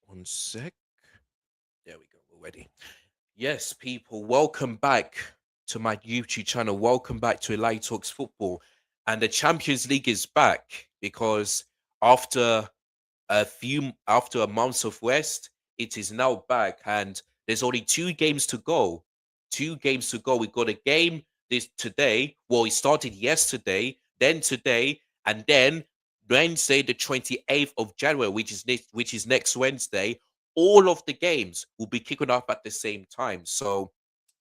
One sec. There we go. We're ready. Yes, people, welcome back to my YouTube channel. Welcome back to Eli Talks Football. And the Champions League is back because after after a month of rest, it is now back, and there's only two games to go. Two games to go. We got a game this today. Well, it started yesterday, then today, and then Wednesday, the 28th of January, which is next Wednesday. All of the games will be kicking off at the same time. So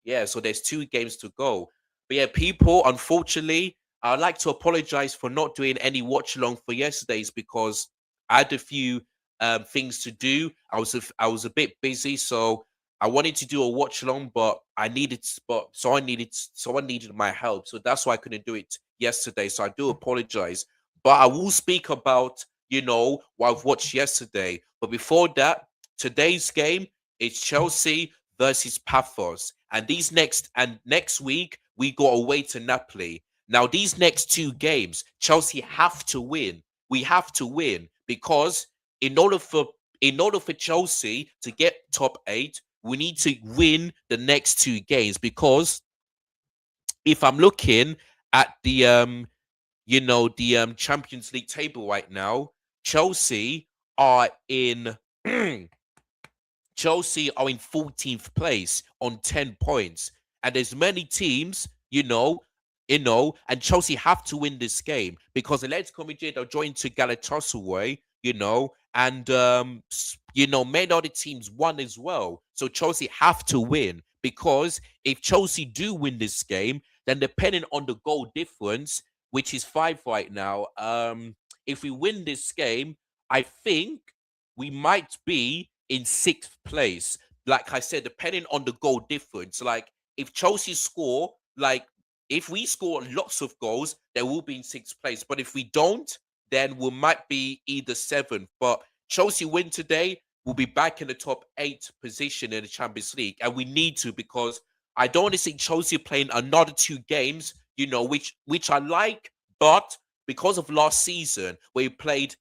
yeah, so there's two games to go. But yeah, people, unfortunately, I'd like to apologize for not doing any watch along for yesterday's because I had a few things to do. I was a bit busy, so I wanted to do a watch along, but someone needed my help, so that's why I couldn't do it yesterday. So I do apologize, but I will speak about what I've watched yesterday. But before that, today's game is Chelsea versus Pafos, and next week we go away to Napoli. Now these next two games, Chelsea have to win. We have to win because in order for Chelsea to get top eight, we need to win the next two games. Because if I'm looking at the Champions League table right now, Chelsea are in Chelsea are in 14th place on 10 points. And there's many teams, and Chelsea have to win this game because Atletico Madrid are joined to Galatasaray, and many other teams won as well. So Chelsea have to win, because if Chelsea do win this game, then depending on the goal difference, which is 5 right now, if we win this game, I think we might be in 6th place. Like I said, depending on the goal difference. Like if Chelsea score, like if we score lots of goals, then we'll be in 6th place. But if we don't, then we might be either 7th. But Chelsea win today, we'll be back in the top 8 position in the Champions League. And we need to, because I don't want to see Chelsea playing another 2 games, which I like, but because of last season where we played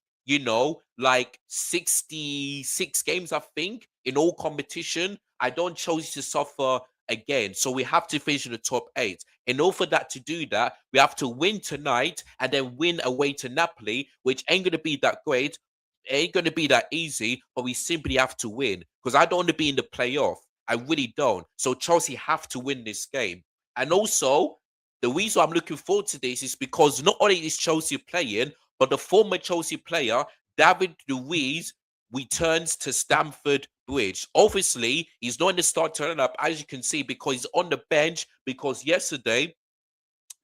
like 66 games, I think, in all competition, I don't Chelsea to suffer again. So we have to finish in the top 8. In order for that to do that, we have to win tonight and then win away to Napoli, which ain't going to be that great. It ain't going to be that easy, but we simply have to win, because I don't want to be in the playoff. I really don't. So Chelsea have to win this game. And also, the reason I'm looking forward to this is because not only is Chelsea playing, but the former Chelsea player, David Luiz, returns to Stamford Bridge. Obviously, he's not in the start turning up, as you can see, because he's on the bench, because yesterday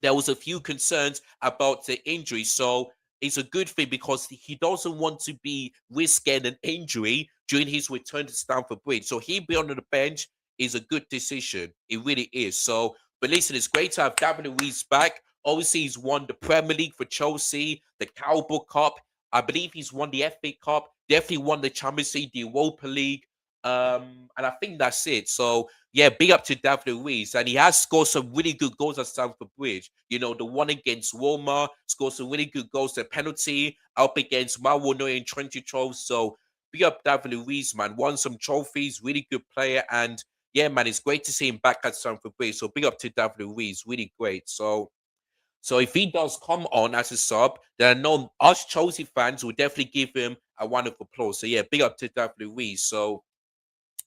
there was a few concerns about the injury. So it's a good thing, because he doesn't want to be risking an injury during his return to Stamford Bridge. So he being on the bench is a good decision. It really is. So, but listen, it's great to have David Luiz back. Obviously, he's won the Premier League for Chelsea, the Carabao Cup. I believe he's won the FA Cup, definitely won the Champions League, the Europa League. And I think that's it. So yeah, big up to David Luiz. And he has scored some really good goals at Stamford Bridge. The one against Roma, scored some really good goals. The penalty up against Marouane in 2012. So big up David Luiz, man. Won some trophies, really good player. And yeah, man, it's great to see him back at Stamford Bridge. So big up to David Luiz, really great. So if he does come on as a sub, then I know us Chelsea fans will definitely give him a round of applause. So yeah, big up to David Luiz. So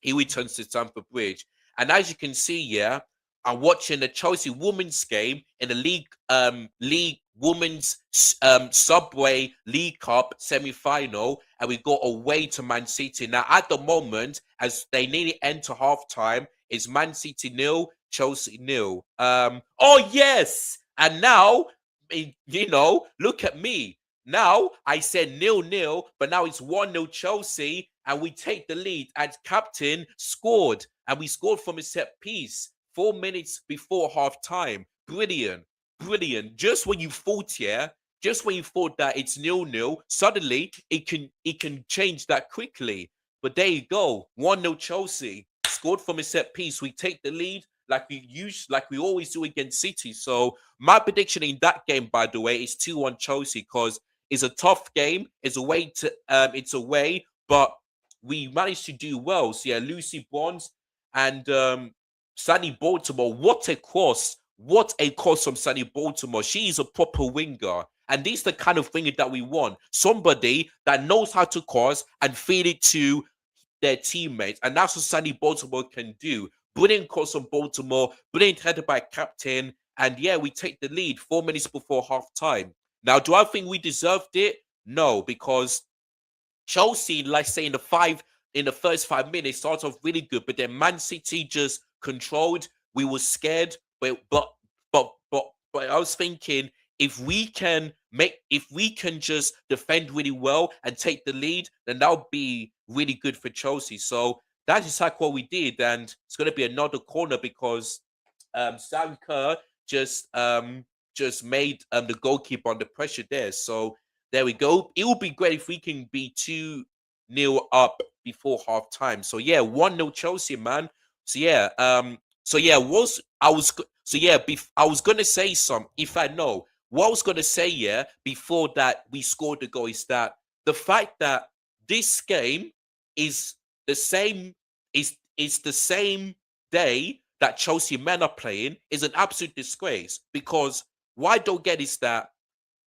he returns to Stamford Bridge. And as you can see, yeah, I'm watching the Chelsea women's game in the league women's Subway League Cup semi-final, and we go away to Man City. Now, at the moment, as they nearly enter halftime, it's Man City nil, Chelsea nil. Oh yes, and now, look at me. Now I said 0-0, but now it's 1-0 Chelsea, and we take the lead. And captain scored, and we scored from a set piece 4 minutes before half time. Brilliant, brilliant. Just when you thought, that it's 0-0, suddenly it can change that quickly. But there you go, 1-0 Chelsea, scored from a set piece. We take the lead like we always do against City. So my prediction in that game, by the way, is 2-1 Chelsea, because it's a tough game. It's away, but we managed to do well. So yeah, Lucy Bronze and Sunny Baltimore. What a cross! What a cross from Sunny Baltimore. She is a proper winger. And this is the kind of winger that we want. Somebody that knows how to cross and feed it to their teammates. And that's what Sunny Baltimore can do. Brilliant cross from Baltimore, brilliant header by captain. And yeah, we take the lead 4 minutes before half time. Now, do I think we deserved it? No, because Chelsea, let's say in the first 5 minutes, started off really good, but then Man City just controlled. We were scared, but I was thinking if we can just defend really well and take the lead, then that would be really good for Chelsea. So that's exactly what we did, and it's going to be another corner because Sam Kerr just made the goalkeeper under pressure there. So there we go. It would be great if we can be 2-0 up before half time. So yeah, 1-0 Chelsea, man. So yeah, I was gonna say some if I know what I was gonna say, yeah, before that we scored the goal is that the fact that this game is the same is the same day that Chelsea men are playing is an absolute disgrace because what I don't get is that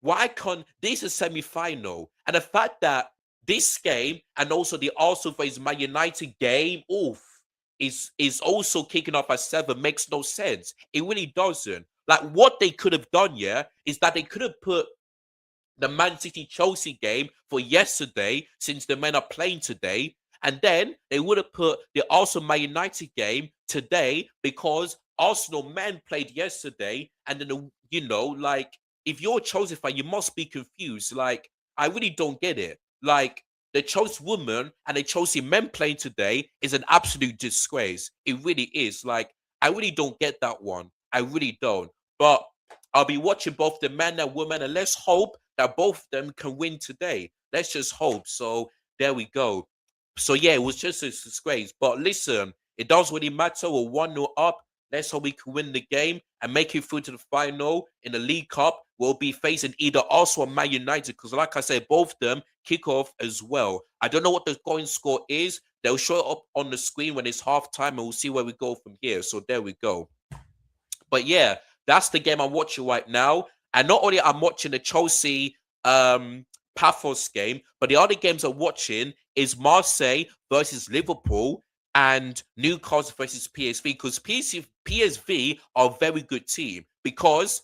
why can't this is semi-final and the fact that this game and also the Arsenal vs Man United game is also kicking off at 7 makes no sense. It really doesn't. Like what they could have done, yeah, is that they could have put the Man City Chelsea game for yesterday, since the men are playing today. And then they would have put the Arsenal Man United game today because Arsenal men played yesterday. And then, like, if you're a Chelsea fan, you must be confused. Like, I really don't get it. Like, the Chelsea women and the Chelsea men playing today is an absolute disgrace. It really is. Like, I really don't get that one. I really don't. But I'll be watching both the men and women, and let's hope that both of them can win today. Let's just hope. So there we go. So yeah, it was just a disgrace. But listen, it doesn't really matter. We're 1-0 up. Let's hope we can win the game and make it through to the final in the League Cup. We'll be facing either Arsenal or Man United because, like I said, both of them kick off as well. I don't know what the going score is. They'll show it up on the screen when it's half time, and we'll see where we go from here. So there we go. But yeah, that's the game I'm watching right now. And not only I'm watching the Chelsea Pafos game, but the other games I'm watching is Marseille versus Liverpool and Newcastle versus PSV because PSV are a very good team because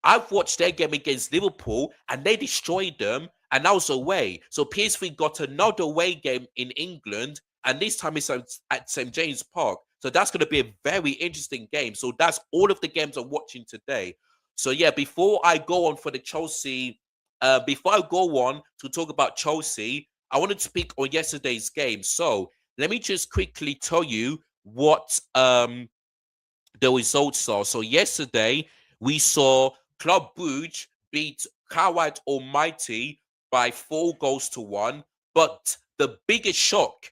I've watched their game against Liverpool and they destroyed them and that was away. So PSV got another away game in England and this time it's at St. James Park. So that's going to be a very interesting game. So that's all of the games I'm watching today. So yeah, before I go on for the Chelsea, before I go on to talk about Chelsea, I wanted to speak on yesterday's game. So let me just quickly tell you what the results are. So yesterday we saw Club Brugge beat Kawad Almighty by 4 goals to 1. But the biggest shock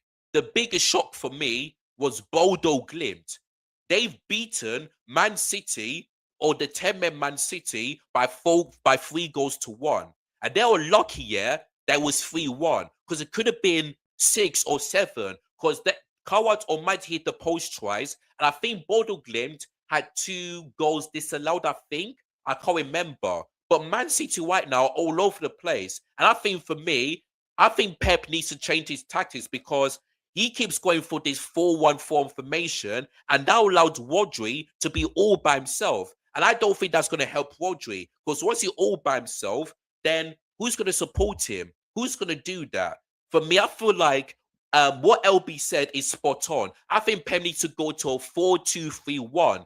for me was Bodo Glimt. They've beaten Man City or the 10-man Man City by 3 goals to 1. And they were lucky, yeah, that was 3-1 because it could have been 6 or 7 because Kawad Almighty hit the post twice. And I think Bodo Glimt had 2 goals disallowed, I think. I can't remember. But Man City right now are all over the place. And I think for me, I think Pep needs to change his tactics because he keeps going for this 4-1-4 formation, and that allowed Rodri to be all by himself. And I don't think that's going to help Rodri because once he's all by himself, then who's going to support him? Who's going to do that? For me, I feel like what LB said is spot on. I think Pep needs to go to a 4-2-3-1.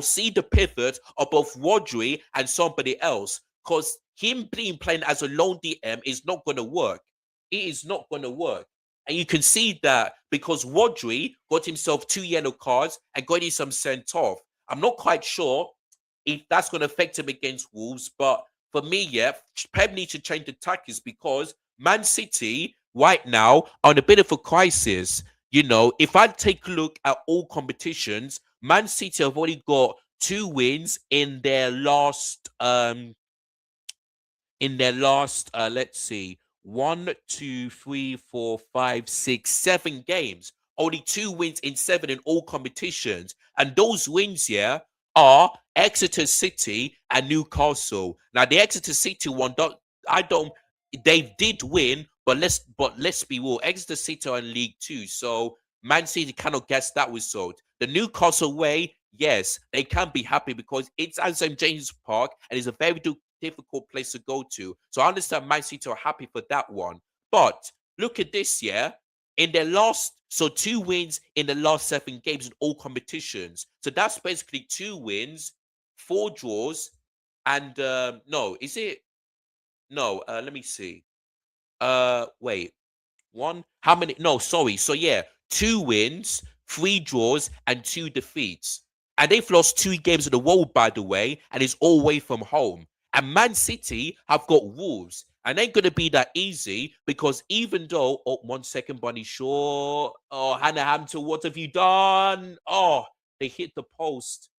See the pivot of both Rodri and somebody else because him playing as a lone DM is not going to work. It is not going to work. And you can see that because Rodri got himself 2 yellow cards and got him some sent off. I'm not quite sure if that's going to affect him against Wolves, but for me, yeah, Pep needs to change the tactics because Man City right now are in a bit of a crisis. If I take a look at all competitions, Man City have already got 2 wins in their last let's see, one, two, three, four, five, six, 7 games. Only 2 wins in 7 in all competitions. And those wins, yeah, are Exeter City and Newcastle. Now the Exeter City one, I don't they did win, but let's be real. Exeter City are in League Two, so Man City cannot guess that result. The Newcastle way, yes, they can be happy because it's at St James Park and it's a very difficult place to go to. So I understand Man City are happy for that one. But look at this, yeah. In their last, so 2 wins in the last 7 games in all competitions. So that's basically 2 wins, 4 draws, and no, is it? No, let me see. Wait. One? How many? No, sorry. So yeah, 2 wins, 3 draws, and 2 defeats. And they've lost 2 games in a row, by the way, and it's all away from home. And Man City have got Wolves. And ain't gonna be that easy because even though, oh, 1 second, Bunny Shaw. Oh, Hannah Hampton, what have you done? Oh, they hit the post.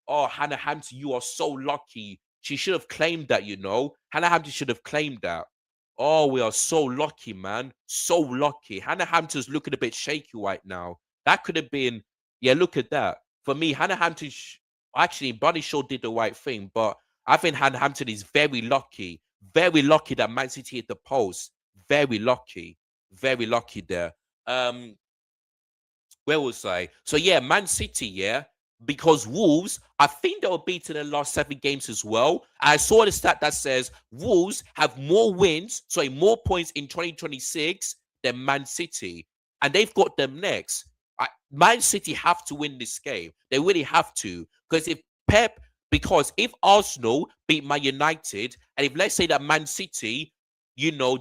Oh, Hannah Hampton, you are so lucky. She should have claimed that, you know. Hannah Hampton should have claimed that. Oh, we are so lucky, man. So lucky. Hannah Hampton's looking a bit shaky right now. That could have been, yeah, look at that. For me, Hannah Hampton, actually, Bunny Shaw did the right thing, but I think Hannah Hampton is very lucky. Very lucky that Man City hit the post. Very lucky. Very lucky there. Um, where was I? So yeah, Man City, yeah, because Wolves, I think they were beaten in the last 7 games as well. I saw the stat that says Wolves have more wins, sorry, more points in 2026 than Man City, and they've got them next. Man City have to win this game. They really have to, because because if Arsenal beat Man United, and if let's say that Man City,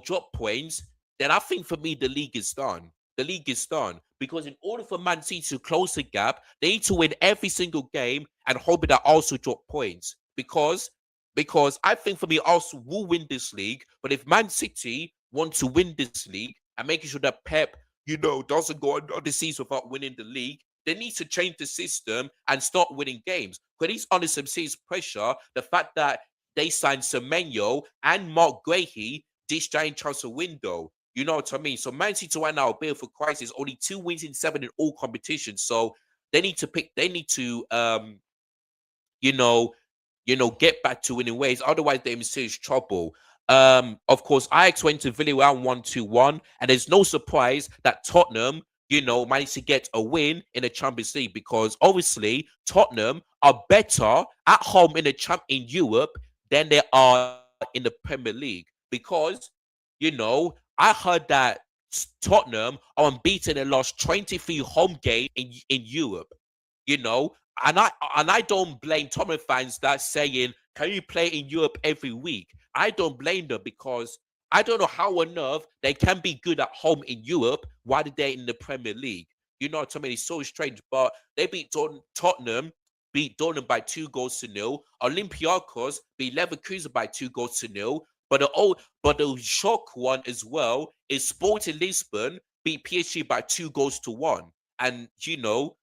drop points, then I think for me the league is done. The league is done because in order for Man City to close the gap, they need to win every single game and hope that also drop points. Because I think for me, Arsenal will win this league. But if Man City want to win this league and making sure that Pep, doesn't go another season without winning the league, they need to change the system and start winning games. Because he's under some serious pressure. The fact that they signed Semenyo and Mark Guehi this giant transfer window. You know what I mean? So Man City right now, a bit of a crisis. Only 2 wins in 7 in all competitions. So they need to pick. They need to, you know, get back to winning ways. Otherwise, they're in serious trouble. Of course, Ajax went to Villarreal 1-1, and there's no surprise that Tottenham, managed to get a win in the Champions League because obviously Tottenham are better at home in Europe than they are in the Premier League because I heard that Tottenham are unbeaten and lost 23 home games in Europe. You know, and I don't blame Tottenham fans that saying, "Can you play in Europe every week?" I don't blame them because I don't know how on earth they can be good at home in Europe while they're in the Premier League. You know what I mean? It's so strange. But they beat Tottenham, beat Dortmund by 2 goals to 0. Olympiacos beat Leverkusen by 2 goals to 0. But the shock one as well is Sporting Lisbon beat PSG by 2 goals to 1. And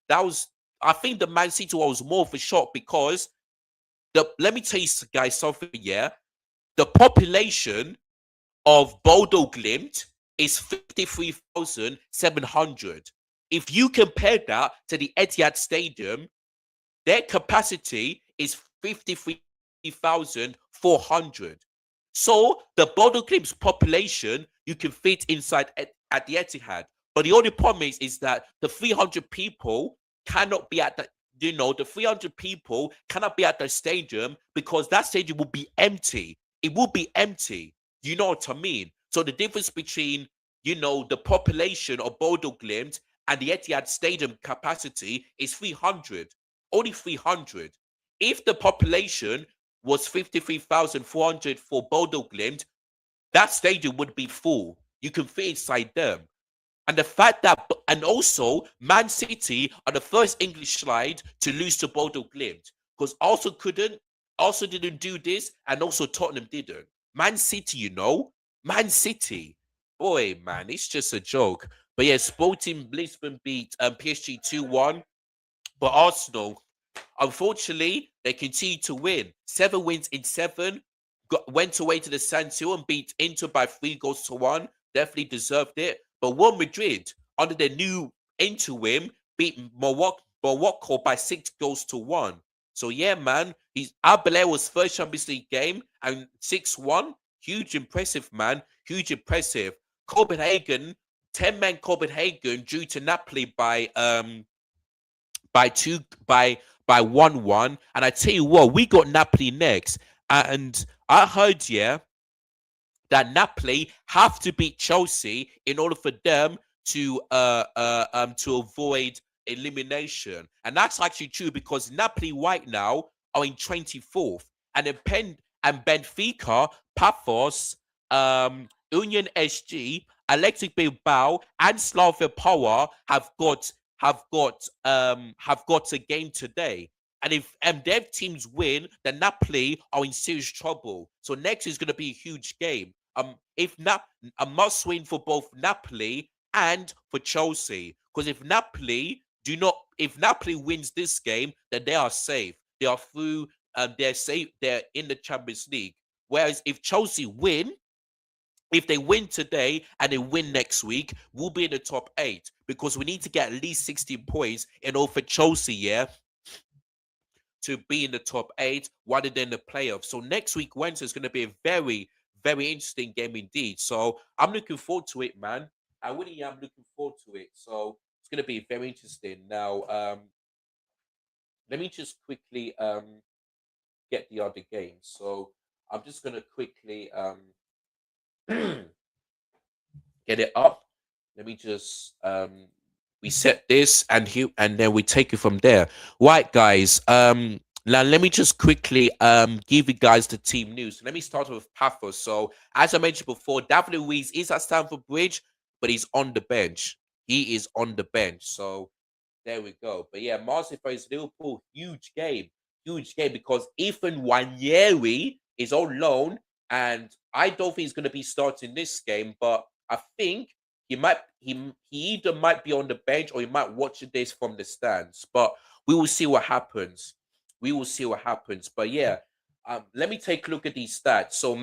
that was, I think, the Man City one was more of a shock because let me tell you guys something, yeah. The population of Bodo Glimt is 53,700. If you compare that to the Etihad Stadium, their capacity is 53,400. So the Bodo Glimt's population you can fit inside at the Etihad. But the only problem is that the 300 people cannot be at the 300 people cannot be at the stadium because that stadium will be empty. It will be empty. You know what I mean? So the difference between, the population of Bodo Glimt and the Etihad Stadium capacity is 300. Only 300. If the population was 53,400 for Bodo Glimt, that stadium would be full. You can fit inside them. And the fact that, and also, Man City are the first English side to lose to Bodo Glimt because also didn't do this, and also Tottenham didn't. Man City, Man City. Boy, man, it's just a joke. But yeah, Sporting Lisbon beat PSG 2-1. But Arsenal, unfortunately, they continue to win. 7 wins in 7. went away to the San Siro and beat Inter by 3 goals to 1. Definitely deserved it. But Real Madrid, under the new interim, beat Morocco by 6 goals to 1. So yeah, man, he's Abelé was first Champions League game and 6-1. Huge impressive, man. Huge impressive. Copenhagen, 10-man Copenhagen drew to Napoli by two by 1-1. And I tell you what, we got Napoli next. And I heard, yeah, that Napoli have to beat Chelsea in order for them to avoid elimination. And that's actually true because Napoli right now are in 24th. And then Benfica, Pafos, Union SG, Electric Bilbao, and Slavia Power have got a game today. And if their teams win, then Napoli are in serious trouble. So next is going to be a huge game. If a must win for both Napoli and for Chelsea, because if Napoli wins this game, then they are safe. They are through. They're safe. They're in the Champions League. Whereas if they win today and they win next week, we'll be in the top 8 because we need to get at least 16 points in order for Chelsea, yeah, to be in the top 8 rather than the playoffs. So next week, Wednesday, is going to be a very, very interesting game indeed. So I'm looking forward to it, man. I really am looking forward to it. So it's going to be very interesting. Now, let me just quickly get the other games. So I'm just going to quickly get it up. Let me just reset this and then we take it from there. Right, guys. Now let me just quickly give you guys the team news. Let me start with Pafos. So as I mentioned before, David Luiz is at Stamford Bridge, but he's on the bench. He is on the bench. So there we go. But yeah, Marseille versus Liverpool, huge game because Ethan Wanyeri is on loan, and I don't think he's going to be starting this game. But I think he either might be on the bench or he might watch this from the stands. But we will see what happens. We will see what happens. But yeah, let me take a look at these stats. So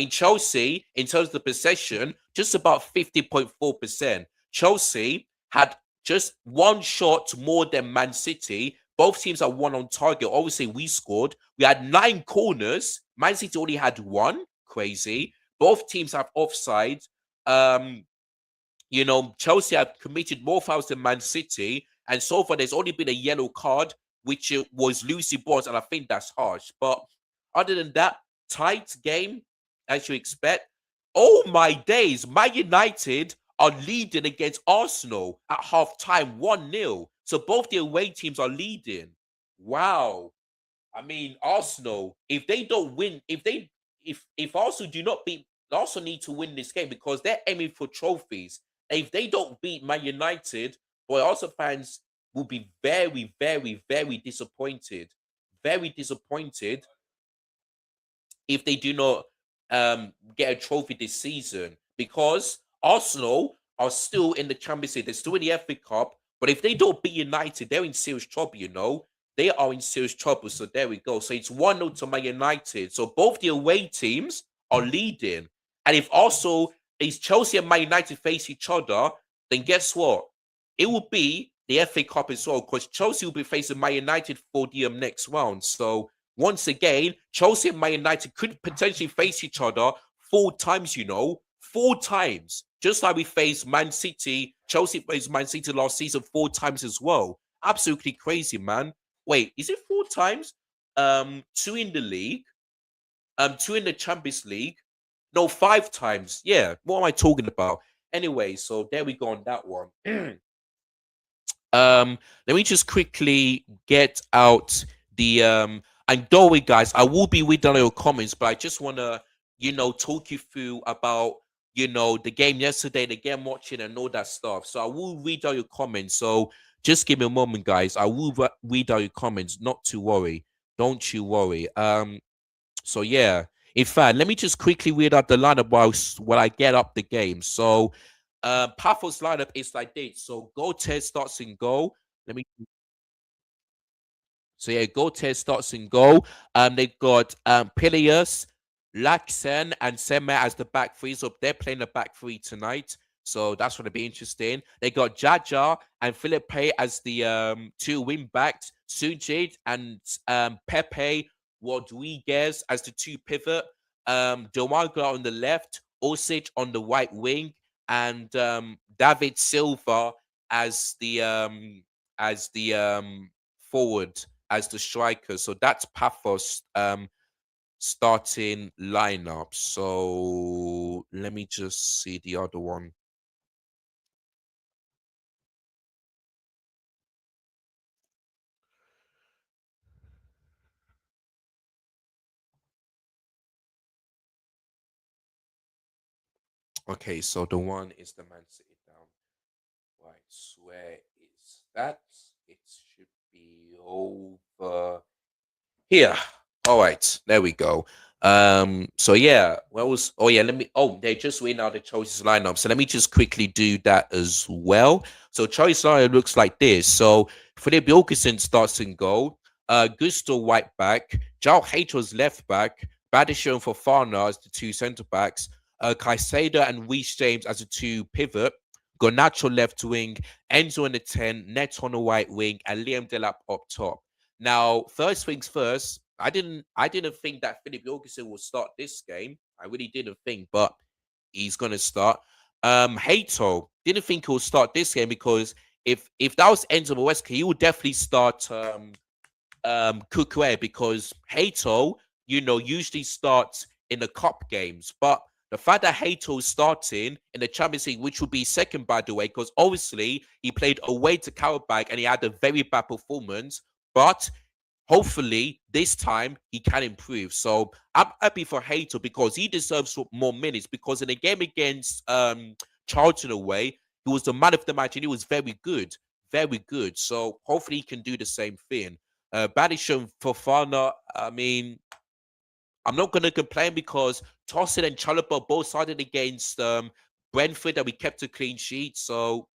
Chelsea, in terms of the possession, just about 50.4%. Chelsea had just one shot more than Man City. Both teams are one on target. Obviously, we scored. We had 9 corners. Man City only had 1. Crazy. Both teams have offside. Chelsea have committed more fouls than Man City, and so far there's only been a yellow card, which was Lucy Bonds, and I think that's harsh. But other than that, tight game, as you expect. Oh my days, Man United are leading against Arsenal at half time, 1-0. So both the away teams are leading. Wow. Arsenal, if they don't win, if Arsenal do not beat, they also need to win this game because they're aiming for trophies. If they don't beat Man United, boy, Arsenal fans will be very, very, very disappointed. Very disappointed if they do not get a trophy this season because Arsenal are still in the Champions League. They're still in the FA Cup. But if they don't beat United, they're in serious trouble. They are in serious trouble. So there we go. So it's 1-0 to Man United. So both the away teams are leading. And if Chelsea and Man United face each other, then guess what? It will be the FA Cup as well because Chelsea will be facing Man United for the next round. So once again, Chelsea and Man United could potentially face each other 4 times, 4 times. Just like we faced Man City, Chelsea faced Man City last season 4 times as well. Absolutely crazy, man. Wait, is it 4 times? 2 in the league, 2 in the Champions League. No, 5 times. Yeah, what am I talking about? Anyway, so there we go on that one. Let me just quickly get out the and don't worry, guys, I will be reading your comments, but I just want to, talk you through about, the game yesterday, the game watching, and all that stuff. So I will read out your comments. So just give me a moment, guys. I will read out your comments. Not to worry. Don't you worry. So yeah. In fact, let me just quickly read out the lineup while I get up the game. So, Pafos lineup is like this. So Gotes starts in goal. Let me So yeah, Gote starts in goal. They've got Pilius, Laxen, and Seme as the back three. So they're playing the back three tonight. So that's going to be interesting. They got Jaja and Philippe as the two wing backs, Sujid and Pepe Rodriguez as the two pivot, Dewanga on the left, Osic on the right wing, and David Silva as the forward, as the striker. So that's Pafos starting lineup. So let me just see the other one. Okay, so the one is the Man City down. Right, where is that? It should be over here. All right, there we go. So yeah, what was let me they just win out the choices lineup. So let me just quickly do that as well. So choice lineup looks like this. So Philip Wilkinson starts in goal, Gusto right back, João Heitor's left back, Badisha and Fofana as the two centre backs, Caicedo and Reece James as the two pivot, Garnacho left wing, Enzo in the 10, Neto on the right wing, and Liam Delap up top. Now, first things first, I didn't think that Philip Jorgensen will start this game. I really didn't think, but he's gonna start. Hato didn't think he'll start this game because if that was Enzo Moresca, he would definitely start Kukwe because Hato, usually starts in the cup games. But the fact that Hato is starting in the Champions League, which would be second, by the way, because obviously he played away to Karabakh and he had a very bad performance. But hopefully this time he can improve. So I'm happy for Hato because he deserves more minutes because in the game against Charlton away, he was the man of the match and he was very good. Very good. So hopefully he can do the same thing. Badish and Fofana, I mean, I'm not going to complain because Tossin and Chalobah both started against Brentford and we kept a clean sheet. So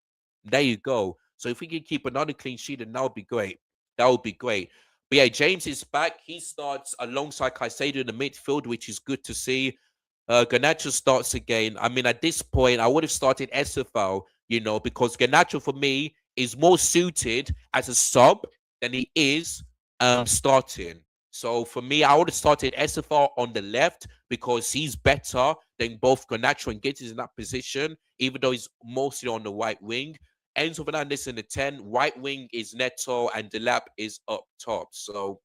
there you go. So if we can keep another clean sheet, then that would be great. That would be great. But yeah, James is back. He starts alongside Caicedo in the midfield, which is good to see. Garnacho starts again. I mean, at this point, I would have started SFL, because Garnacho for me is more suited as a sub than he is starting. So for me, I would have started SFR on the left because he's better than both Garnacho and Gittins in that position, even though he's mostly on the right wing. Enzo Fernandez in the 10, right wing is Neto, and Delap is up top. So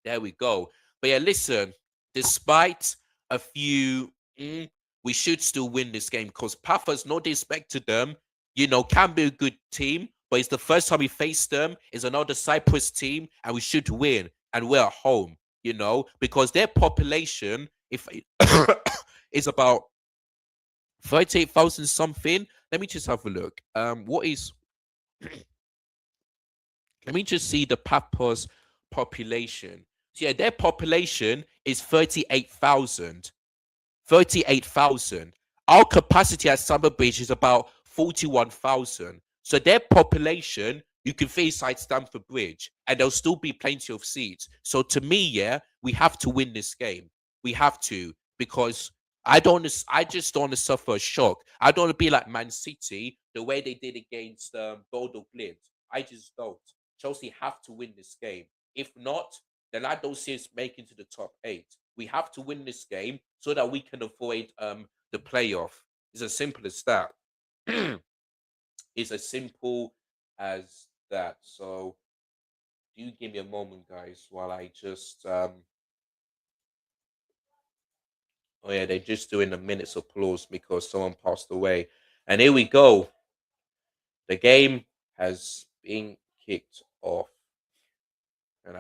there we go. But yeah, listen, despite a few, we should still win this game because Pafos, no disrespect to them, can be a good team, but it's the first time we faced them. It's another Cyprus team, and we should win. And we're at home, because their population, if is about 38,000 something. Let me just have a look. What is let me just see the Papos population. So yeah, their population is 38,000. 38,000. Our capacity at Summer Beach is about 41,000. So their population, you can fit inside Stamford Bridge, and there'll still be plenty of seats. So to me, yeah, we have to win this game. We have to because I just don't want to suffer a shock. I don't want to be like Man City, the way they did against Bodo Glimt. I just don't. Chelsea have to win this game. If not, then I don't see us making to the top eight. We have to win this game so that we can avoid the playoff. It's as simple as that. It's as simple as that. So do you give me a moment, guys, while I just oh yeah, they're just doing a minute's applause because someone passed away. And here we go. The game has been kicked off. And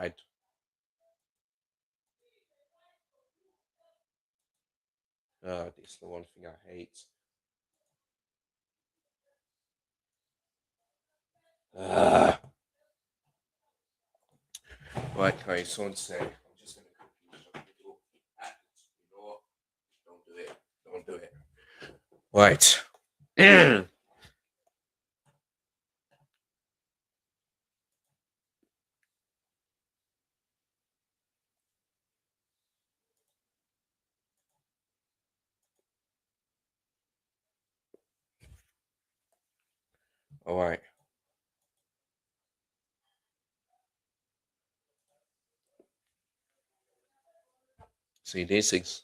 this is the one thing I hate. Uh, right, guys, so one sec. I'm just gonna quickly shut the door. You know what? Don't do it. Don't do it. Right. All right. See this is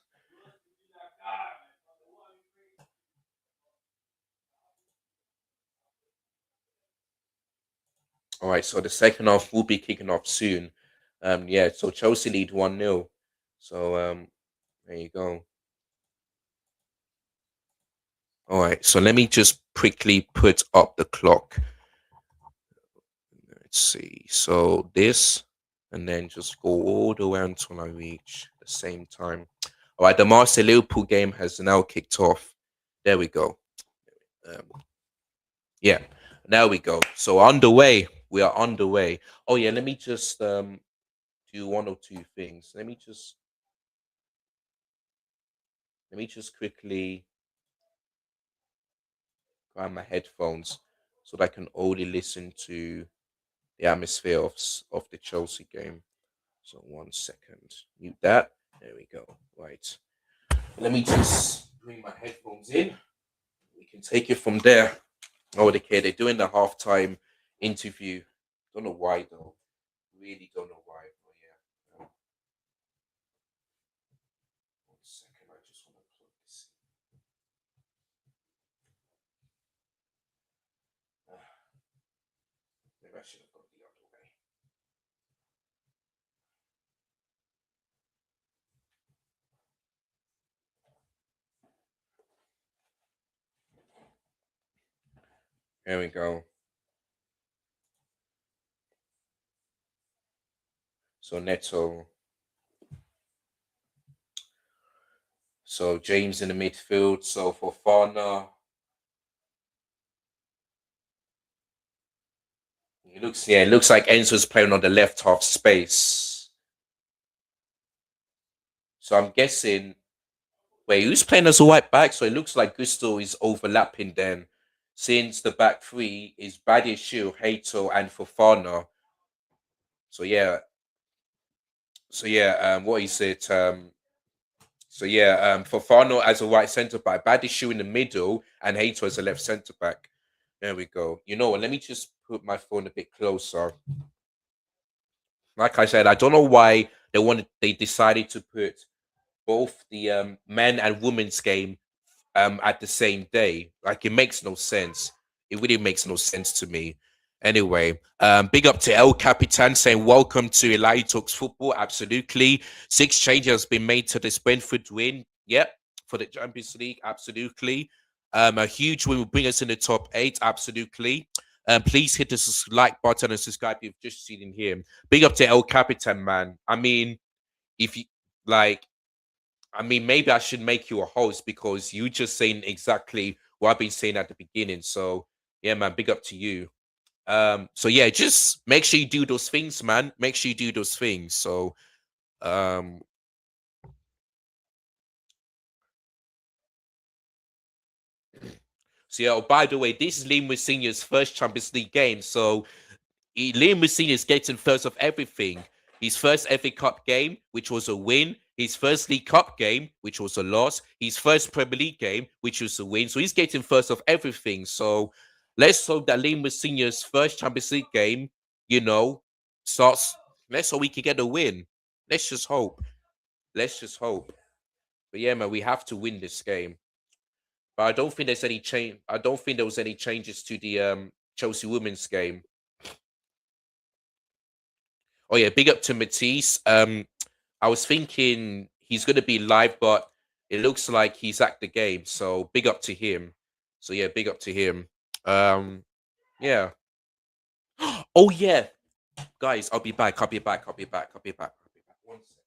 all right. So the second half will be kicking off soon. Yeah. So Chelsea lead 1-0. So there you go. All right. So let me just quickly put up the clock. Let's see. So this, and then just go all the way until I reach the same time. All right. The Marseille Liverpool game has now kicked off. There we go. Um, yeah. Now we go. So underway. We are underway. Oh yeah. Let me just do one or two things. Let me just quickly grab my headphones so that I can only listen to the atmosphere of the Chelsea game. So 1 second. Mute that. There we go. Right. Let me just bring my headphones in. We can take it from there. Oh, okay. They're doing the halftime interview. Don't know why though. Really don't know why. But yeah. 1 second. I just want to plug this in. Maybe I should have gone the other way. There we go. So Neto. So James in the midfield. So for Fana, it looks like Enzo's playing on the left half space. So I'm guessing wait, who's playing as a white back? So it looks like Gusto is overlapping then. Since the back three is Badiashile, Hato, and Fofana. So yeah. So yeah, what is it? Fofana as a right centre back, Badiashile in the middle, and Hato as a left centre back. There we go. You know what? Let me just put my phone a bit closer. Like I said, I don't know why they decided to put both the men and women's game at the same day. Like it makes no sense. It really makes no sense to me. Anyway, big up to El Capitan saying welcome to Eli Talks Football. Absolutely. 6 changes has been made to this Brentford win. Yep, for the Champions League. Absolutely. A huge win will bring us in the top eight. Absolutely. Please hit the like button and subscribe if you've just seen in here. Big up to El Capitan, man. I mean, if you like maybe I should make you a host because you just saying exactly what I've been saying at the beginning. So yeah, man, big up to you. So yeah, just make sure you do those things, man. Make sure you do those things. Um, so yeah. Oh, by the way, this is Liam Senior's first Champions League game. So Liam Messina is getting first of everything. His first FA Cup game, which was a win. His first League Cup game, which was a loss. His first Premier League game, which was a win. So he's getting first of everything. So let's hope that Liam Messina's first Champions League game, you know, starts. Let's hope we can get a win. Let's just hope. Let's just hope. But yeah, man, we have to win this game. But I don't think there's any change. I don't think there was any changes to the Chelsea women's game. Oh yeah, big up to Matisse. I was thinking he's gonna be live, but it looks like he's at the game. So big up to him. So yeah, big up to him. Yeah. Oh yeah, guys, I'll be back. I'll be back. I'll be back. I'll be back. I'll be back. One sec.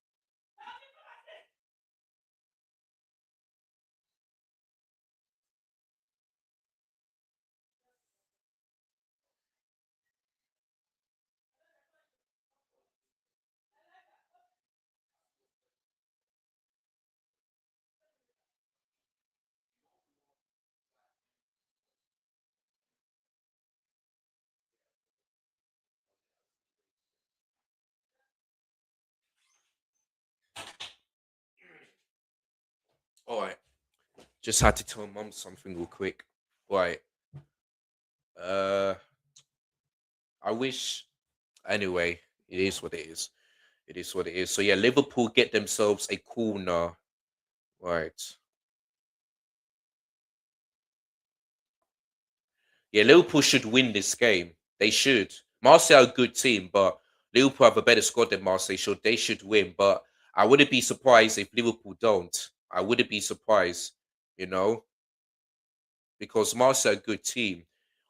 All right. Just had to tell mom something real quick. Right. Uh, I wish. Anyway, it is what it is. It is what it is. So yeah, Liverpool get themselves a corner. Right. Yeah, Liverpool should win this game. They should. Marseille are a good team, but Liverpool have a better squad than Marseille, so they should win. But I wouldn't be surprised if Liverpool don't. I wouldn't be surprised, you know, because Marseille are a good team.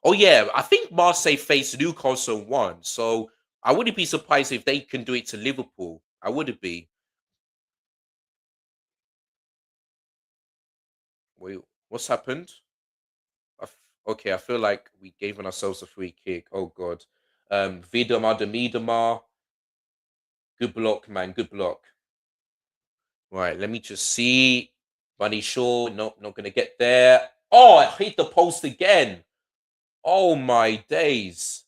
Oh yeah, I think Marseille faced Newcastle and won, so I wouldn't be surprised if they can do it to Liverpool. I wouldn't be. Wait, what's happened? Okay, I feel like we gave ourselves a free kick. Oh god. Vidama Demidama. Good block, man. Good block. Right, let me just see. Bunny Shaw, nope, not gonna get there. Oh, I hit the post again. Oh my days.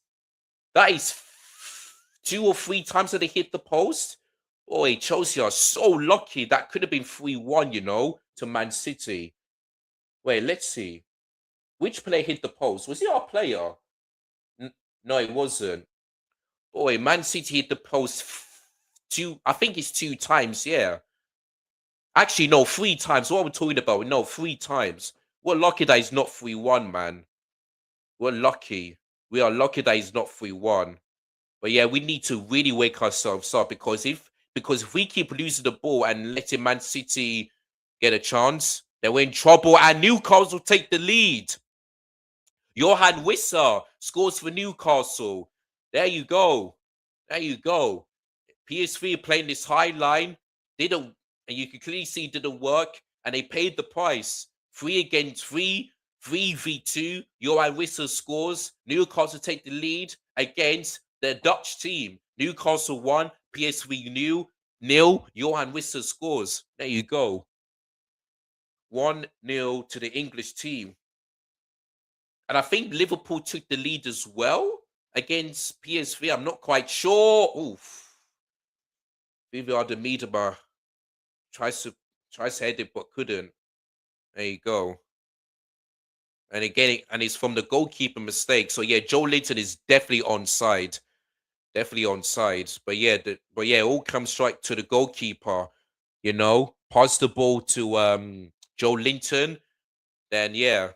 That is two or three times that they hit the post. Boy, Chelsea are so lucky. That could have been 3-1, to Man City. Wait, let's see. Which player hit the post? Was it our player? No, it wasn't. Boy, Man City hit the post two, I think it's two times, yeah. Actually, no, three times. What are we talking about? No, three times. We're lucky that it's not 3-1, man. We're lucky. We are lucky that it's not 3-1. But yeah, we need to really wake ourselves up because if we keep losing the ball and letting Man City get a chance, then we're in trouble and Newcastle will take the lead. Johan Wissa scores for Newcastle. There you go. There you go. PSV playing this high line, didn't, and you can clearly see it didn't work, and they paid the price. 3 against 3, 3v2. Johan Wissa scores. Newcastle take the lead against the Dutch team. Newcastle won. PSV nil. Johan Wissa scores. There you go. 1-0 to the English team. And I think Liverpool took the lead as well against PSV. I'm not quite sure. Oof. Vivian de Miedema tries to head it but couldn't. There you go. And again, and it's from the goalkeeper mistake. So yeah, Joe Linton is definitely onside. Definitely onside. But yeah, it all comes right to the goalkeeper. Pass the ball to Joe Linton. Then yeah,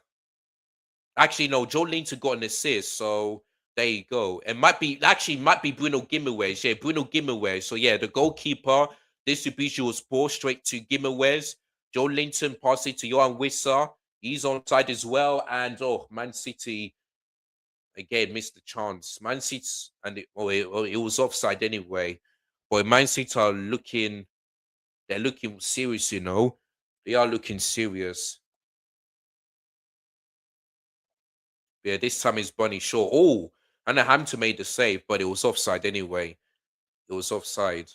actually, no, Joe Linton got an assist, so there you go. It might be Bruno Guimaraes. Yeah, Bruno Guimaraes. So yeah, the goalkeeper distribution was poor, straight to Guimaraes. Joe Linton passed it to Johan Wissa. He's on side as well. And Man City again missed the chance. Man City and it was offside anyway. But Man City are looking, they're looking serious. They are looking serious. Yeah, this time it's Bunny Shaw. Oh, and Hampton made the save, but it was offside anyway. It was offside.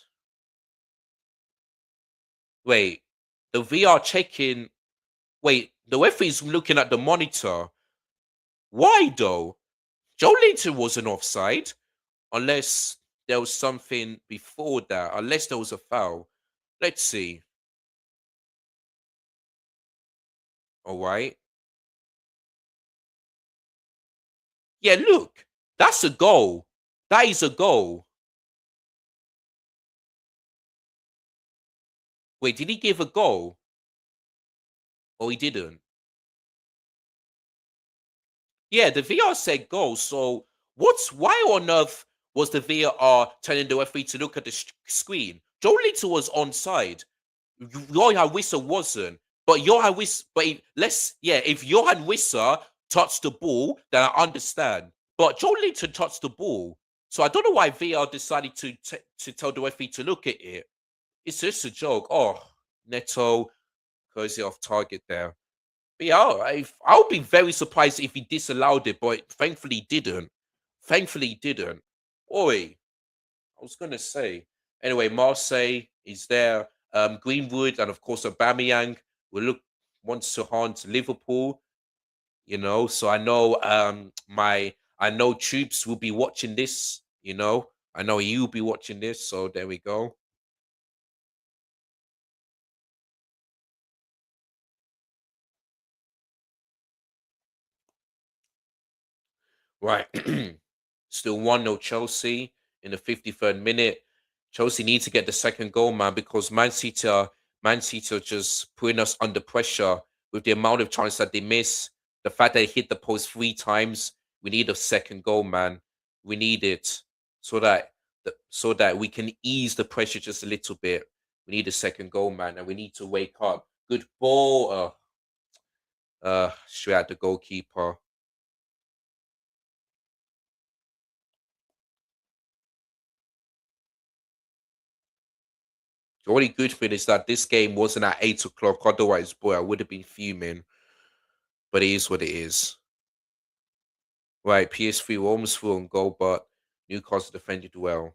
Wait, the VR checking. Wait, the referee's looking at the monitor. Why though? Joe Linton wasn't offside unless there was something before that. Unless there was a foul. Let's see. All right. Yeah, look, that's a goal. That is a goal. Wait, did he give a goal? Or he didn't? Yeah, the VR said goal. So why on earth was the VR telling the referee to look at the screen? Joe Little was onside. Johan Wissa wasn't. But Johan Wissa, if Johan Wissa touched the ball, then I understand. But Joe Linton touched the ball. So I don't know why VR decided to tell the referee to look at it. It's just a joke. Oh, Neto goes it off target there. But yeah, I'll be very surprised if he disallowed it, but thankfully he didn't. Thankfully he didn't. Oi, I was gonna say. Anyway, Marseille is there. Greenwood and of course Aubameyang will look wants to haunt Liverpool. So I know troops will be watching this. I know you'll be watching this. So there we go. Right. Still 1-0 Chelsea in the 53rd minute. Chelsea need to get the second goal, man, because Man City are just putting us under pressure with the amount of chances that they miss. The fact that they hit the post 3 times. We need a second goal, man. We need it so that so that we can ease the pressure just a little bit. We need a second goal, man, and we need to wake up. Good ball. Straight at the goalkeeper. The only good thing is that this game wasn't at 8 o'clock. Otherwise, boy, I would have been fuming. But it is what it is. Right, PS3 were almost through on goal, but Newcastle defended well.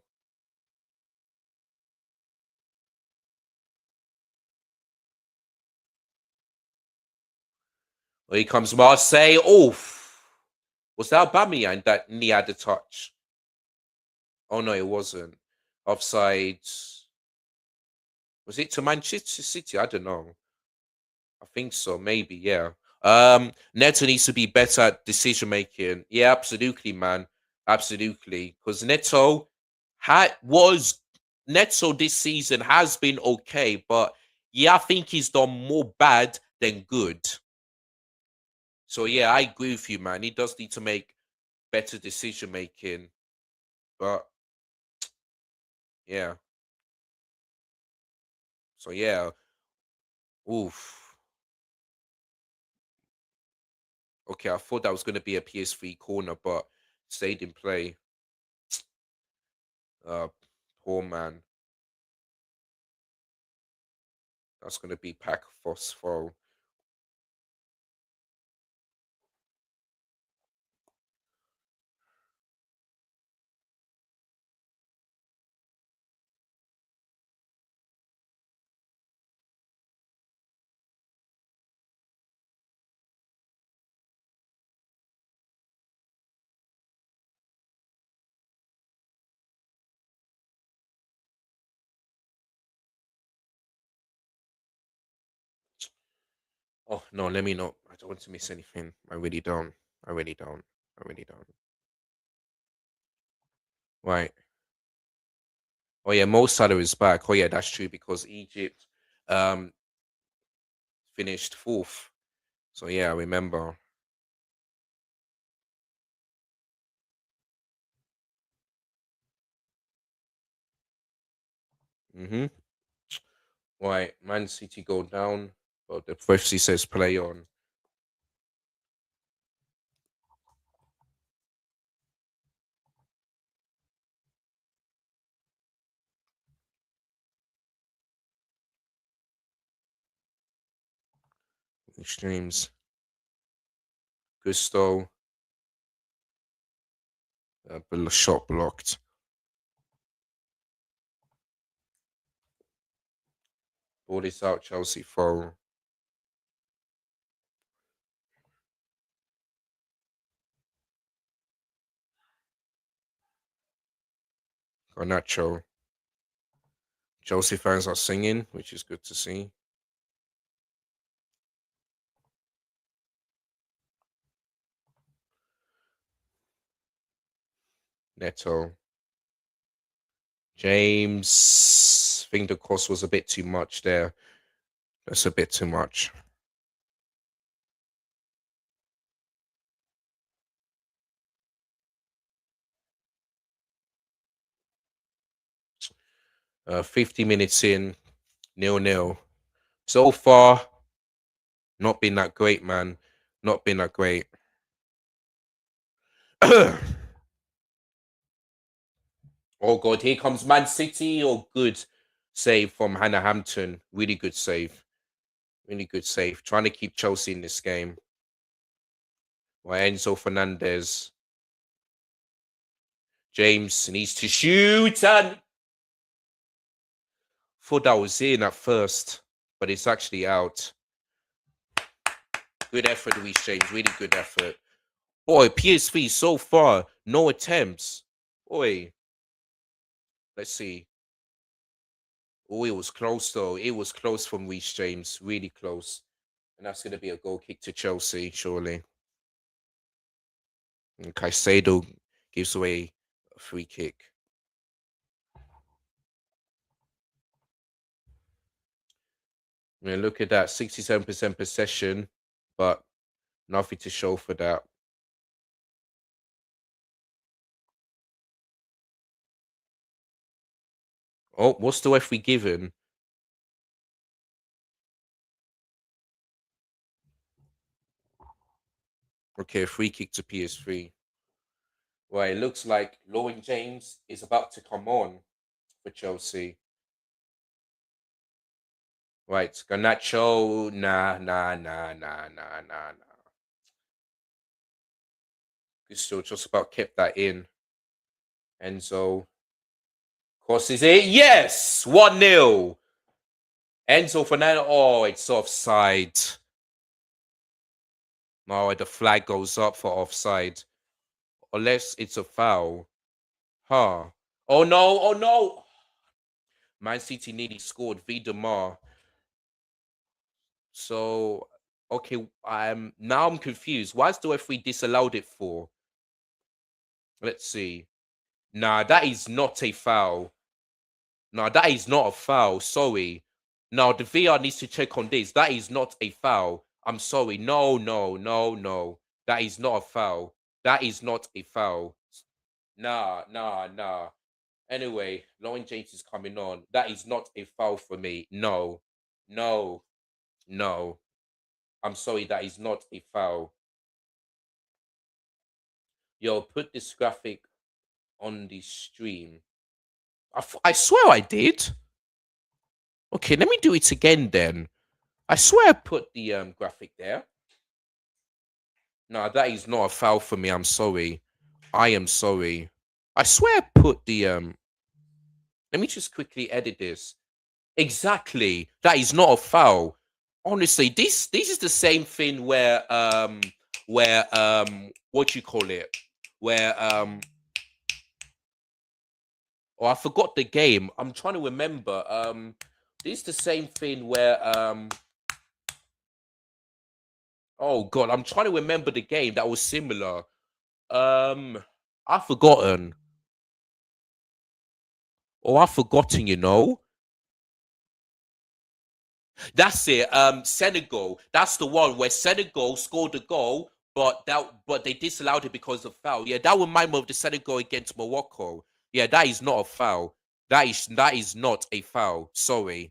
Well, here comes Marseille. Oof. Was that Aubameyang that knee had the touch? Oh no, it wasn't. Offside. Was it to Manchester City? I don't know. I think so, maybe, yeah. Neto needs to be better at decision making. Yeah, absolutely, man. Absolutely. Because Neto this season has been okay, but yeah, I think he's done more bad than good. So yeah, I agree with you, man. He does need to make better decision making. But yeah. So yeah. Oof. Okay, I thought that was gonna be a PS3 corner, but stayed in play. Uh poor man. That's going to be Pafos for. Oh no, let me not. I don't want to miss anything. I really don't. I really don't. I really don't. Right. Oh yeah, Mo Salah is back. Oh yeah, that's true because Egypt um finished fourth. So yeah, I remember. Mm-hmm. Right, Man City go down, but the referee says play on. Extremes. Gusto. Shot blocked. Ball is out. Chelsea foul. Garnacho. Chelsea fans are singing, which is good to see. Neto. James, I think the cost was a bit too much there. That's a bit too much. 50 minutes in, 0-0. So far, not been that great, man. Not been that great. Oh God, here comes Man City. Oh, good save from Hannah Hampton. Really good save. Really good save. Trying to keep Chelsea in this game. Well, Enzo Fernandez. James needs to shoot and thought that was in at first, but it's actually out. Good effort, Luis James. Really good effort. Boy, PSV so far, no attempts. Boy, let's see. Oh, it was close though. It was close from Luis James. Really close. And that's going to be a goal kick to Chelsea, surely. And Caicedo gives away a free kick. I mean, look at that, 67% possession, but nothing to show for that. Oh, what's the referee given? Okay, a free kick to PS3. Well, it looks like Lauren James is about to come on for Chelsea. Right, Garnacho, nah. Gusto just about kept that in. Enzo crosses it. Yes, 1-0. Enzo Fernando. Oh, it's offside. No, the flag goes up for offside. Unless it's a foul. Huh. Oh no, oh no. Man City nearly scored. Vidamar. So okay, now I'm confused. Why is the referee disallowed it for? Let's see. Nah, that is not a foul. No, that is not a foul. Sorry. No, the VR needs to check on this. That is not a foul. I'm sorry. No. That is not a foul. That is not a foul. Nah. Anyway, Lauren James is coming on. That is not a foul for me. No, no, no. I'm sorry. That is not a foul. Yo, put this graphic on the stream. I swear I did. Okay, let me do it again then. I swear I put the graphic there. No, that is not a foul for me. I'm sorry. I am sorry. I swear I put the let me just quickly edit this. Exactly. That is not a foul. Honestly, this is the same thing where what you call it? Where oh, I forgot the game. I'm trying to remember. This is the same thing where oh god, I'm trying to remember the game that was similar. I've forgotten. Oh, I've forgotten, you know. That's it. Senegal. That's the one where Senegal scored a goal, but they disallowed it because of foul. Yeah, that remind me of the Senegal against Morocco. Yeah, that is not a foul. That is not a foul. Sorry.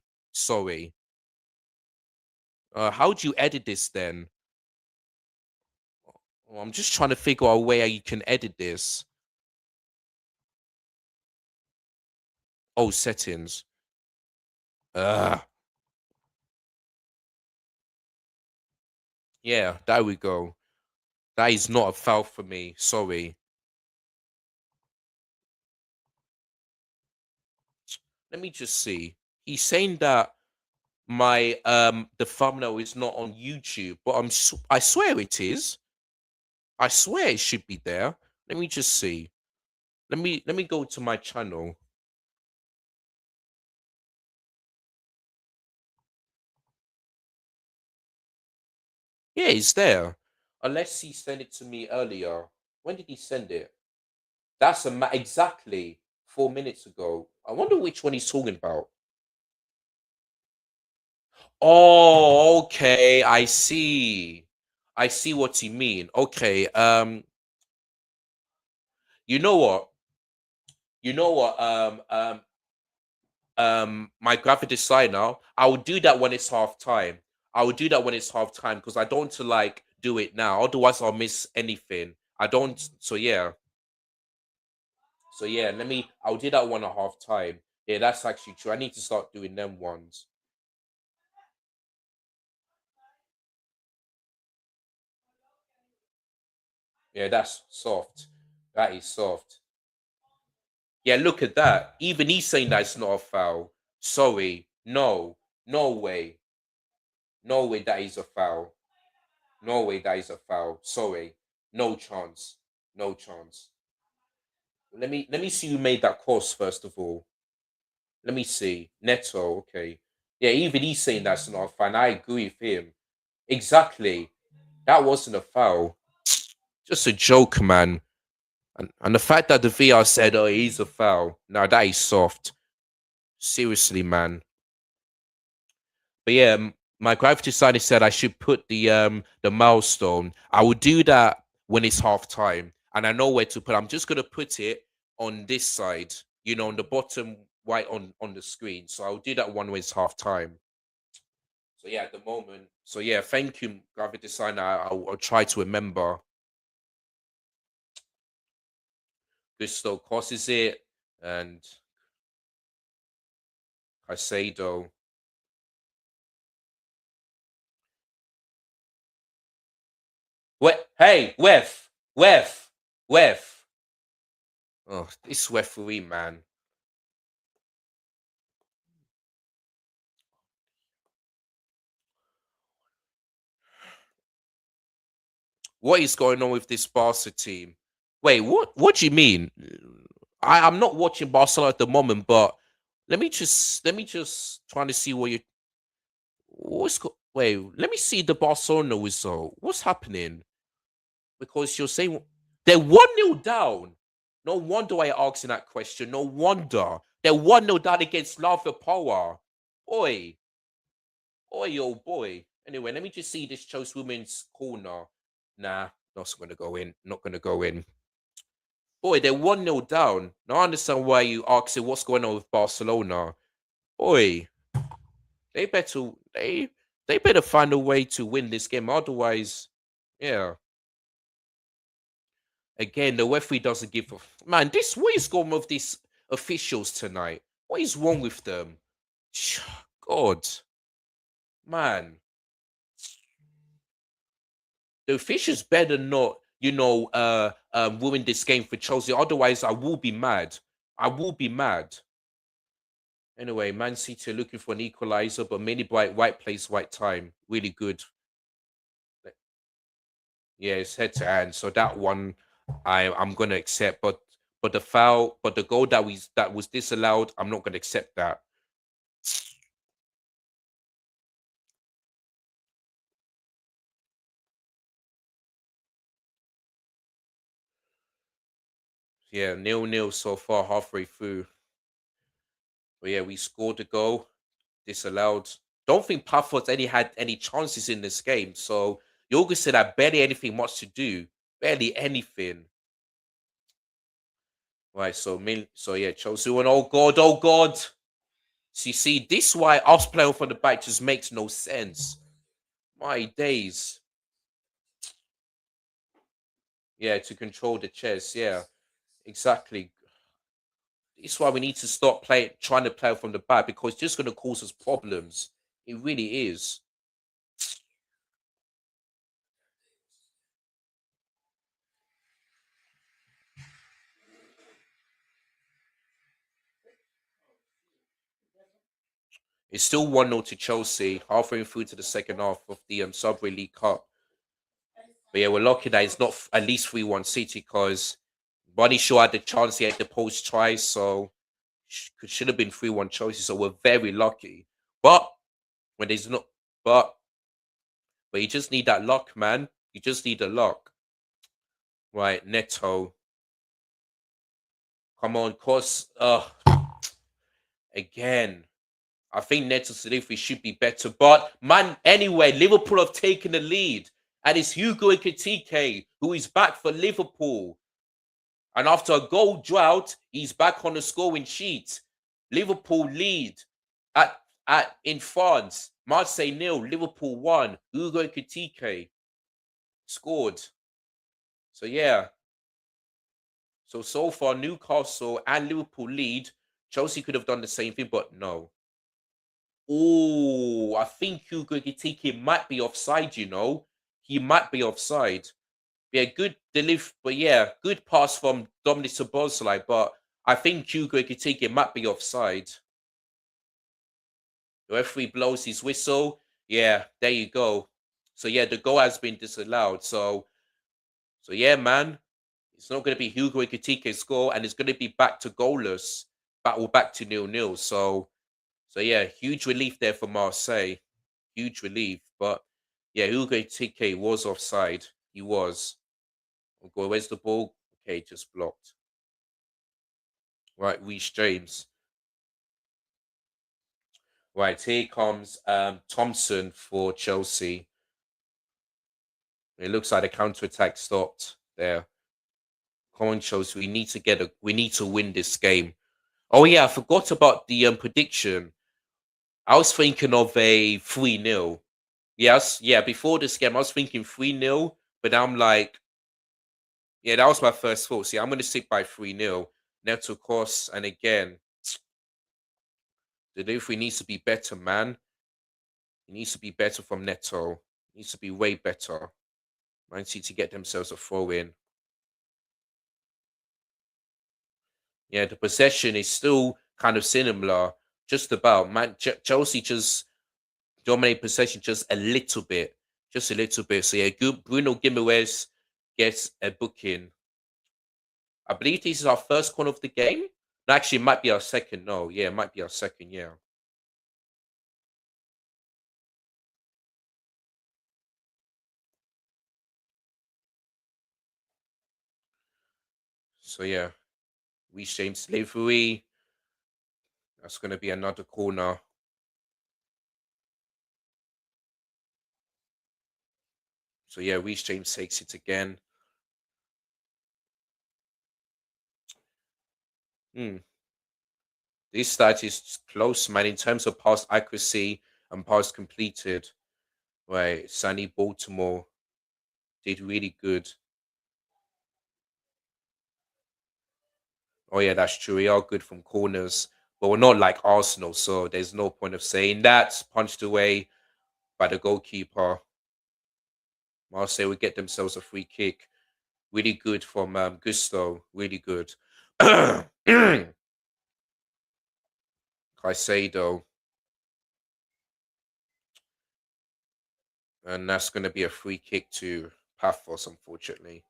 How do you edit this then? Oh, I'm just trying to figure out a way how you can edit this. Oh, settings. Uh yeah, there we go. That is not a foul for me. Sorry. Let me just see. He's saying that my the thumbnail is not on YouTube, but I swear it is. I swear it should be there. Let me just see. Let me go to my channel. Yeah, it's there. Unless he sent it to me earlier. When did he send it? That's exactly 4 minutes ago. I wonder which one he's talking about. Oh, okay. I see. I see what you mean. Okay. You know what? You know what? My graphic designer, I will do that when it's half time. I will do that when it's half time because I don't want to like do it now. Otherwise, I'll miss anything. I don't. So yeah. So yeah. I'll do that one at half time. Yeah, that's actually true. I need to start doing them ones. Yeah, that's soft. That is soft. Yeah, look at that. Even he's saying that it's not a foul. Sorry. No. No way. No way that is a foul. No way that is a foul. Sorry. No chance. No chance. Let me see who made that course first of all. Let me see. Neto, okay. Yeah, even he's saying that's not a foul. I agree with him. Exactly. That wasn't a foul. Just a joke, man. And the fact that the VR said, "Oh, he's a foul." Now that is soft. Seriously, man. But yeah, my gravity decided said I should put the milestone. I will do that when it's half time, and I know where to put. I'm just gonna put it on this side, on the bottom right on the screen. So I'll do that one when it's half time. So yeah, at the moment. So yeah, thank you, graphic designer. I'll try to remember. Gusto causes it, and Caicedo. What? Hey, Wef. Oh, this referee, man. What is going on with this Barca team? Wait, what? What do you mean? I'm not watching Barcelona at the moment, but let me just trying to see what you wait, let me see the Barcelona result. What's happening? Because you're saying they're 1-0 down. No wonder why you're asking that question. No wonder. They're 1-0 down against Lava Power. Boy, oh boy. Anyway, let me just see this Chelsea women's corner. Nah, not gonna go in. Not gonna go in. Boy, they're 1-0 down. Now I understand why you asking what's going on with Barcelona. Boy, they better they they better find a way to win this game. Otherwise, yeah. Again, the referee doesn't give a man. This what is going on with these officials tonight? What is wrong with them? God, man, the officials better not, ruin this game for Chelsea. Otherwise, I will be mad. I will be mad. Anyway, Man City are looking for an equalizer, but many bright right place, right time. Really good. Yeah, it's head to hand. So that one I'm gonna accept. But the foul, but the goal that was disallowed, I'm not gonna accept that. Yeah, 0-0 so far, halfway through. But yeah, we scored a goal, disallowed. Don't think Pafos any had any chances in this game. So Yoga said I barely anything much to do. Barely anything. Right, so yeah, Chelsea went, oh god, oh god. So you see, this why us playing from the back just makes no sense. My days. Yeah, to control the chess. Yeah, exactly. This is why we need to stop trying to play from the back because it's just going to cause us problems. It really is. It's still 1-0 to Chelsea, halfway through to the second half of the Subway League Cup. But yeah, we're lucky that it's not at least 3-1 City because Bunny Shaw had the chance, he had the post try, so should have been 3-1 Chelsea. So we're very lucky. But when there's not, but but you just need that luck, man. You just need the luck. Right, Neto. Come on, cause again. I think Neto delivery should be better. But man, anyway, Liverpool have taken the lead. And it's Hugo Ekitike who is back for Liverpool. And after a goal drought, he's back on the scoring sheet. Liverpool lead at in France. Marseille nil, Liverpool 1. Hugo Ekitike scored. So yeah. So far, Newcastle and Liverpool lead. Chelsea could have done the same thing, but no. Oh, I think Hugo Ekitike might be offside, He might be offside. Yeah, good delivery, but yeah, good pass from Dominic Szoboszlai, but I think Hugo Ekitike might be offside. The referee blows his whistle. Yeah, there you go. So yeah, the goal has been disallowed. So yeah, man, it's not going to be Hugo Ekitike's score, and it's going to be back to goalless, back to 0-0. So yeah, huge relief there for Marseille. Huge relief. But yeah, Hugo Ekitike was offside. He was. Go, where's the ball? Okay, just blocked. Right, Reece James. Right, here comes Thompson for Chelsea. It looks like the counter attack stopped there. Come on, Chelsea. We need to win this game. Oh yeah, I forgot about the prediction. I was thinking of a 3-0. Yes, yeah, before this game, I was thinking 3-0, but now I'm like, yeah, that was my first thought. See, I'm gonna stick by 3-0. Neto course, and again, the delivery needs to be better, man. It needs to be better from Neto. It needs to be way better. Man City to get themselves a throw in. Yeah, the possession is still kind of similar, just about. Man, Chelsea just dominate possession just a little bit, just a little bit. So yeah, good. Bruno Guimaraes gets a booking. I believe this is our first corner of the game. No, actually, it might be our second. No, yeah, it might be our second. Yeah. So yeah, we James slavery. That's gonna be another corner. So yeah, Reece James takes it again. Hmm. This stat is close, man, in terms of pass accuracy and pass completed. Right, Sunny Baltimore did really good. Oh yeah, that's true. We are good from corners, but we're not like Arsenal, so there's no point of saying that. Punched away by the goalkeeper. Marseille would get themselves a free kick. Really good from Gusto. Really good. Caicedo. And that's going to be a free kick to Pafos, unfortunately.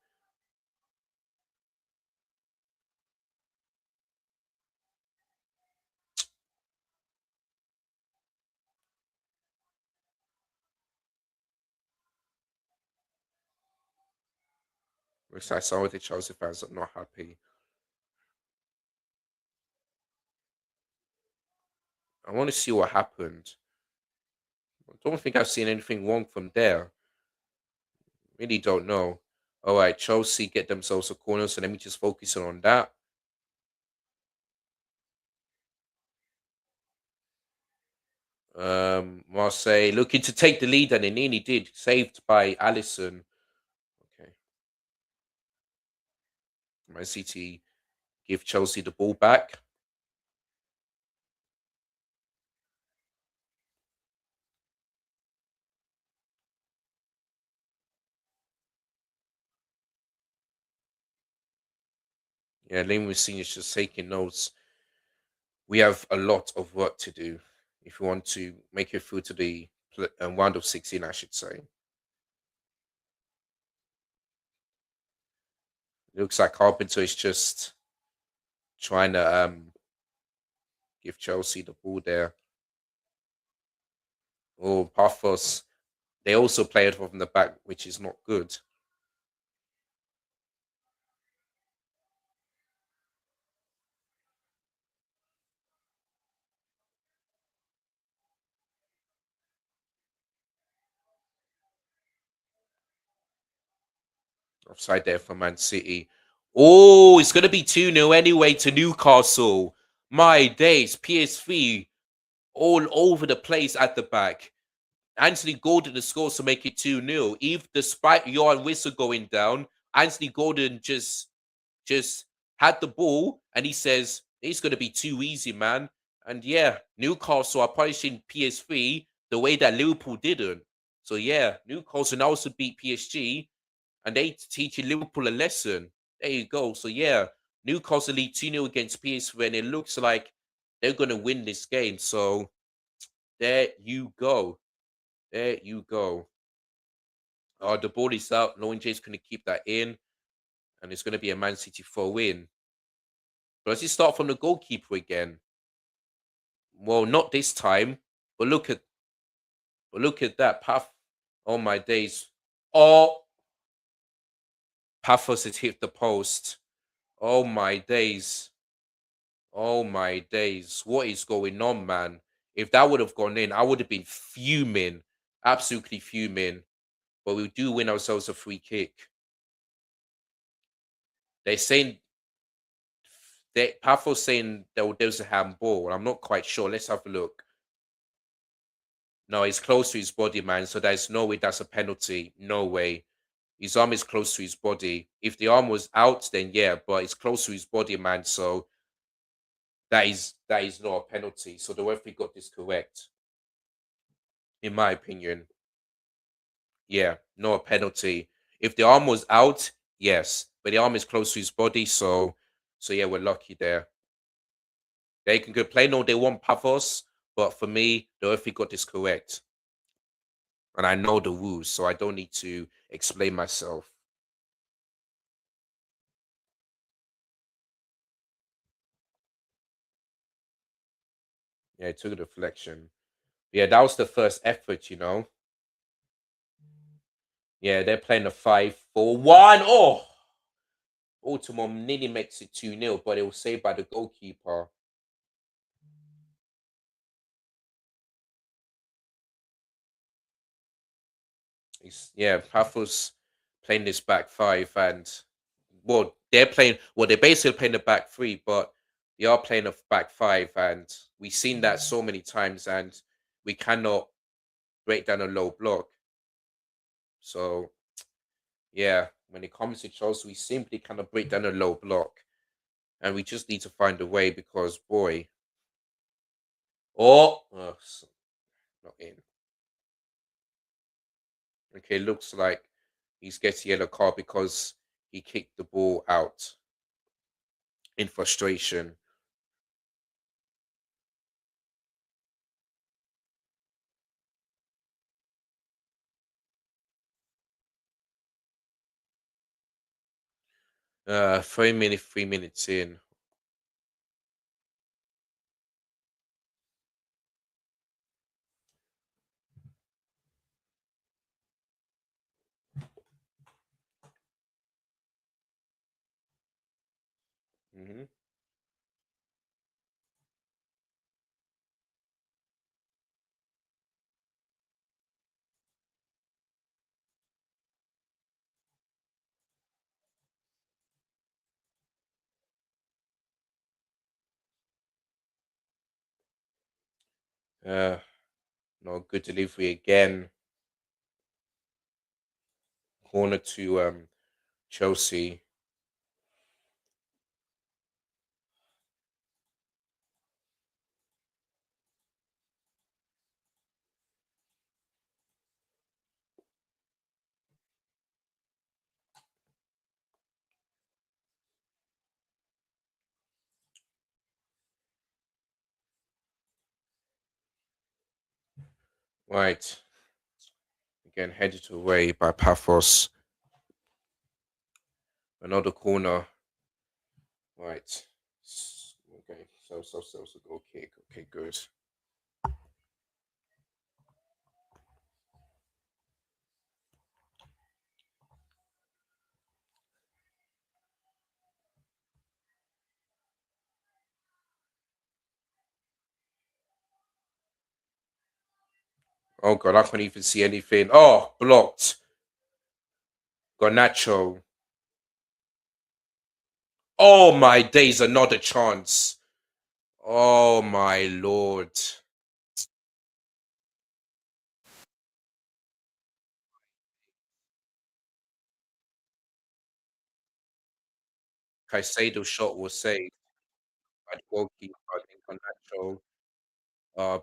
Looks like some of the Chelsea fans are not happy. I want to see what happened. I don't think I've seen anything wrong from there. Really don't know. All right, Chelsea get themselves a corner, so let me just focus on that. Marseille looking to take the lead, and they nearly did. Saved by Allison. Okay, Man City give Chelsea the ball back. Yeah, Lane Messina is just taking notes. We have a lot of work to do if we want to make it through to the round of 16, I should say. It looks like Carpenter is just trying to give Chelsea the ball there. Oh, Pafos. They also play it from the back, which is not good. Offside there for Man City. Oh, it's going to be 2-0 anyway to Newcastle. My days, PSV all over the place at the back. Anthony Gordon has scored to make it 2-0. Even despite Johan Whistle going down, Anthony Gordon just had the ball and he says it's going to be too easy, man. And yeah, Newcastle are punishing PSV the way that Liverpool didn't. So yeah, Newcastle now also beat PSG and they teaching Liverpool a lesson. There you go. So yeah, Newcastle lead 2-0 against PSV and it looks like they're going to win this game. So there you go. There you go. The ball is out. Lauren James going to keep that in, and it's going to be a Man City throw in. But does he start from the goalkeeper again? Well, not this time. But look at that path. Oh my days. Oh, Pafos has hit the post. Oh my days. Oh my days. What is going on, man? If that would have gone in, I would have been fuming. Absolutely fuming. But we do win ourselves a free kick. They're saying Pafos saying there's a handball. I'm not quite sure. Let's have a look. No, he's close to his body, man. So there's no way that's a penalty. No way. His arm is close to his body. If the arm was out, then yeah, but it's close to his body, man. So that is not a penalty. So the referee got this correct, in my opinion. Yeah, not a penalty. If the arm was out, yes, but the arm is close to his body, so yeah, we're lucky there. They can complain all they want, Pavos, but for me, the referee got this correct, and I know the rules, so I don't need to explain myself. Yeah, it took a deflection. Yeah, that was the first effort. Yeah, they're playing a 5-4-1. Oh, Baltimore nearly makes it 2-0, but it was saved by the goalkeeper. Yeah, Pafos playing this back five, and they're basically playing the back three, but they are playing a back five, and we've seen that so many times, and we cannot break down a low block. So yeah, when it comes to Chelsea, we simply cannot break down a low block, and we just need to find a way because boy, not in. Okay, looks like he's getting a yellow card because he kicked the ball out in frustration. Three minutes in. Hmm. Uh, no good delivery again. Corner to Chelsea. Right. Again, headed away by Pafos. Another corner. Right. Okay. So goal kick. Okay, good. Oh god, I can't even see anything. Oh, blocked. Garnacho. Oh my days, another chance. Oh my lord. Caicedo shot was saved by the goalkeeper. I think Garnacho.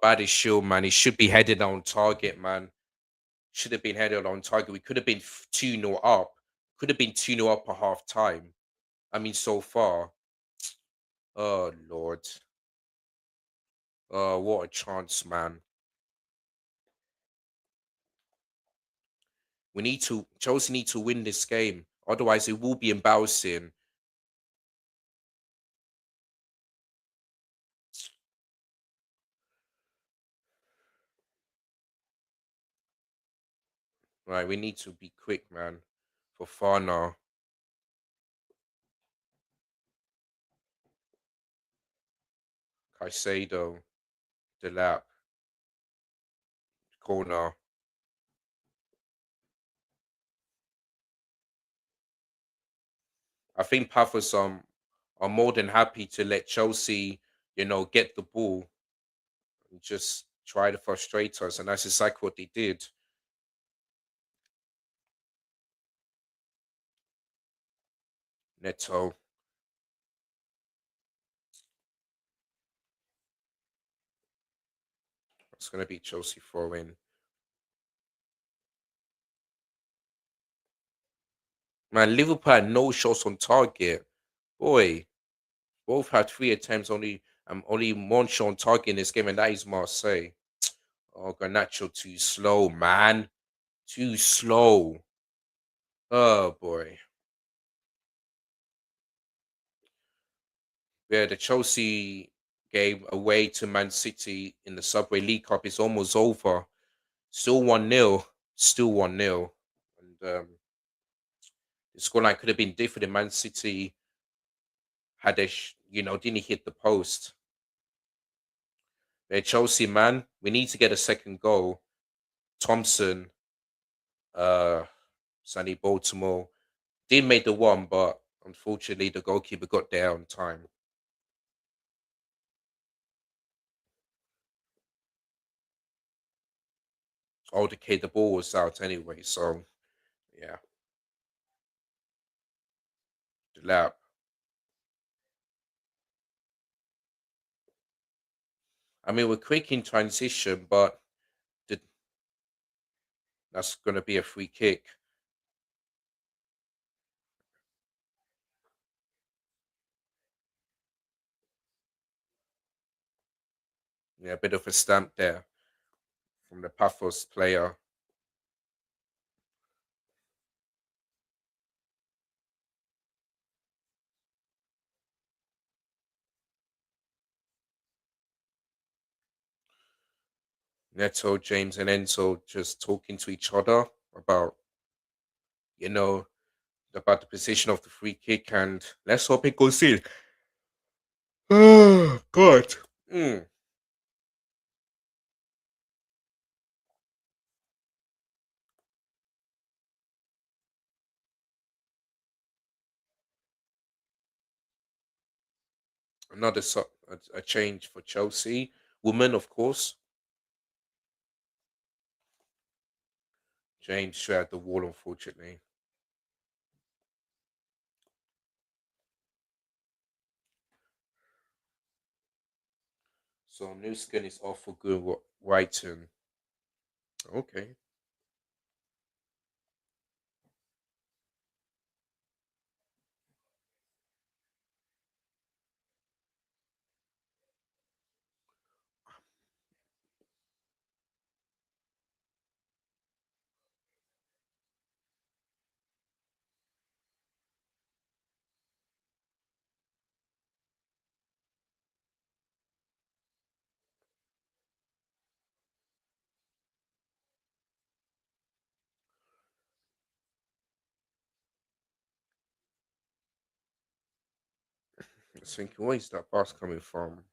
Bad is shield, man. He should be headed on target, man. Should have been headed on target. We could have been 2-0 up. Could have been 2-0 up at half time. I mean, so far. Oh, Lord. Oh, what a chance, man. Chelsea need to win this game. Otherwise, it will be embarrassing. Right, we need to be quick, man. For Fana. Caicedo, Delap, corner. I think Pafos are more than happy to let Chelsea, get the ball and just try to frustrate us, and that's exactly what they did. Neto, it's gonna be Chelsea throwing. Man, Liverpool had no shots on target. Boy, both had three attempts, only one shot on target in this game, and that is Marseille. Oh, Garnacho too slow, man. Too slow. Oh boy. Yeah, the Chelsea game away to Man City in the Subway League Cup is almost over. Still 1-0. Still 1-0. And the scoreline could have been different if Man City had didn't hit the post. Yeah, Chelsea, man, we need to get a second goal. Thompson, uh, Sonny Baltimore did make the one, but unfortunately the goalkeeper got there on time. Oh, the ball was out anyway, so yeah, the lap. I mean, we're quick in transition, but the, that's going to be a free kick. Yeah, a bit of a stamp there from the Pafos player. Neto, James, and Enzo just talking to each other about, you know, about the position of the free kick, and let's hope it goes in. Oh, God. Mm. A change for Chelsea. Woman, of course. James shared the wall, unfortunately. So new skin is off for good. Whiten. Okay. I was thinking, where is that pass coming from?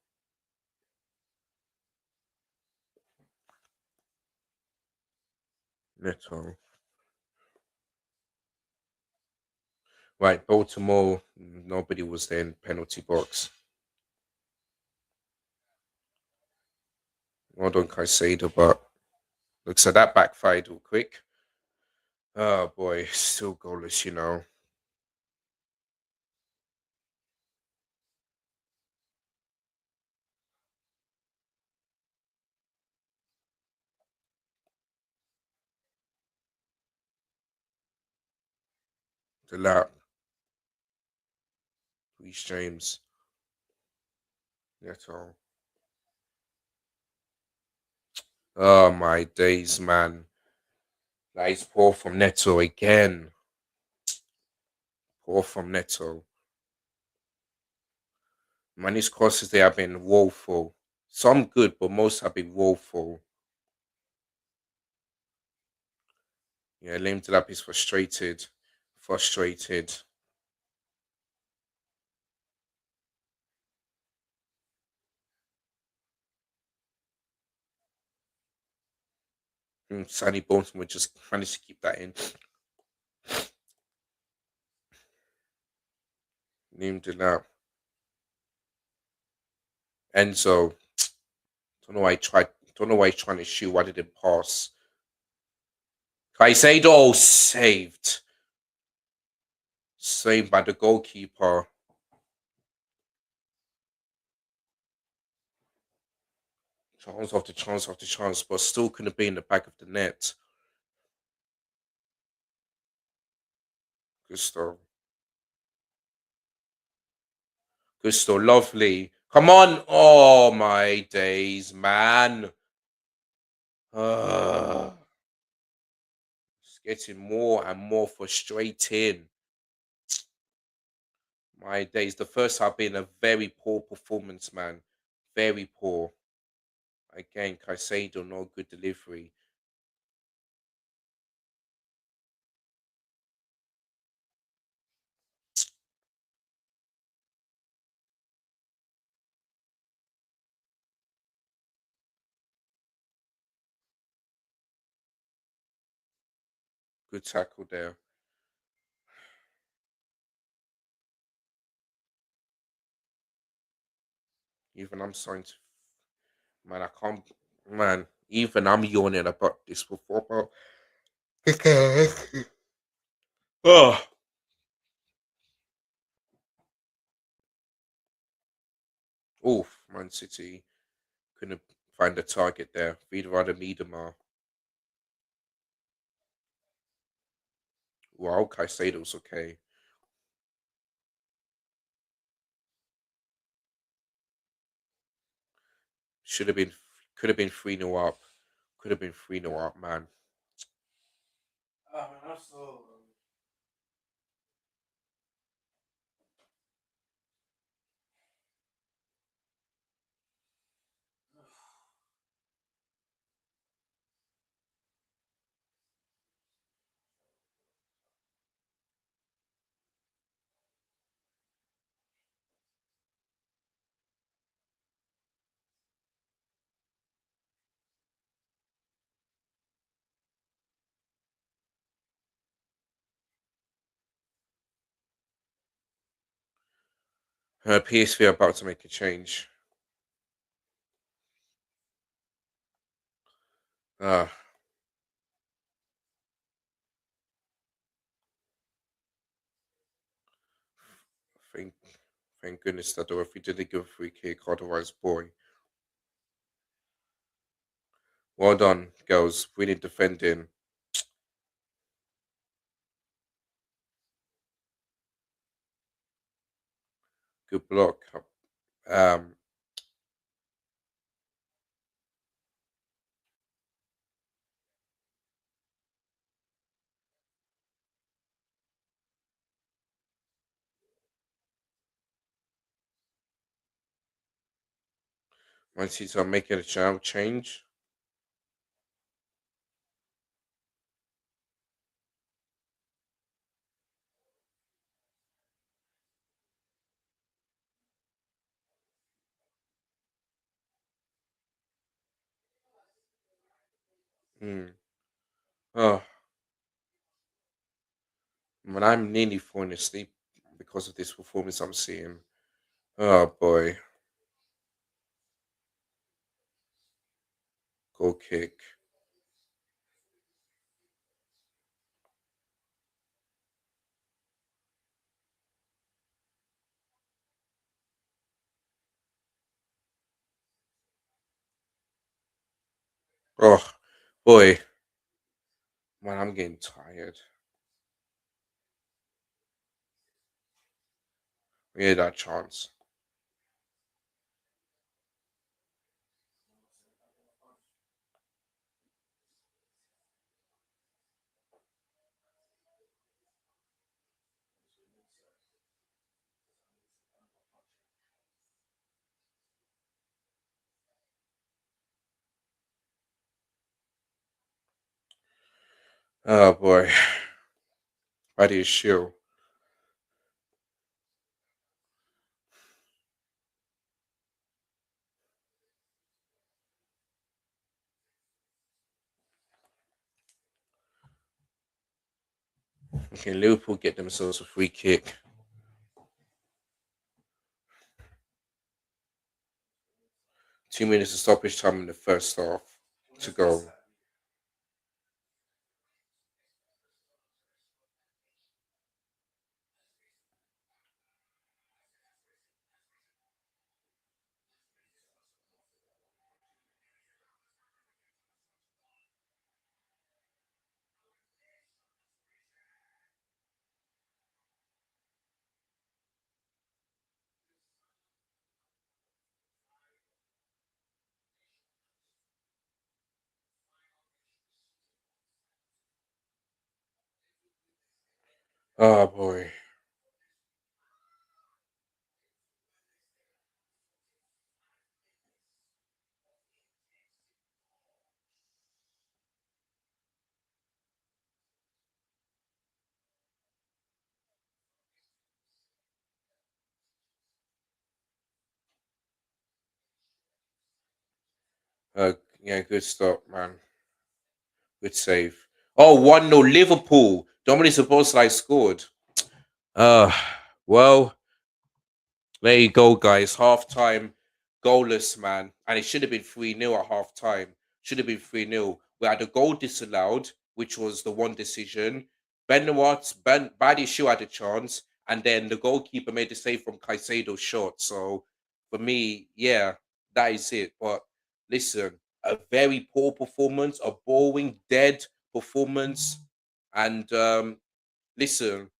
Neto. Right, Baltimore. Nobody was there in penalty box. Well done, Caicedo, but looks like that backfired real quick. Oh boy, still goalless. The lap, Reece James, Neto. Oh my days, man. That is poor from Neto again. Poor from Neto. Man, his crosses they have been woeful. Some good, but most have been woeful. Yeah, Liam Delap is frustrated. Frustrated. Sunny Bolton would just manage to keep that in. Named it out. Enzo, don't know why he tried. Don't know why he's trying to shoot. Why did it pass? Caicedo saved. Saved by the goalkeeper. Chance after chance after chance, but still couldn't be in the back of the net. Gusto. Gusto, lovely. Come on. Oh, my days, man. It's getting more and more frustrating. My days. The first half been a very poor performance, man. Very poor. Again, Caicedo, no good delivery. Good tackle there. Even I'm starting to, man, I can't, man, even I'm yawning about this football. Oh, oof, Man City couldn't find the target there. Vida rather Miedema. Wow, Caicedo's okay. Should have been, could have been 3 0 up. Could have been 3 0 up, man. Oh, man, that's so. PSV are about to make a change. Ah, thank, thank goodness that the referee didn't give a free kick, otherwise, boy. Well done, girls. Really defending. Good block. Um, Man City are making a channel change. Mm. Oh, man, I'm nearly falling asleep because of this performance I'm seeing. Oh boy, goal kick. Oh boy, man, I'm getting tired. We had that chance. Oh boy, how do you show? Okay, Liverpool get themselves a free kick. 2 minutes of stoppage time in the first half to go. Oh boy. Uh, yeah, good stop, man. Good save. Oh, 1-0 Liverpool. Dominic Szoboszlai scored. Uh, well, there you go, guys. Half time, goalless, man. And it should have been 3-0 at half time. Should have been 3-0. We had a goal disallowed, which was the one decision. Badi had a chance. And then the goalkeeper made the save from Caicedo's shot. So for me, yeah, that is it. But listen, a very poor performance, a boring, dead performance. And listen,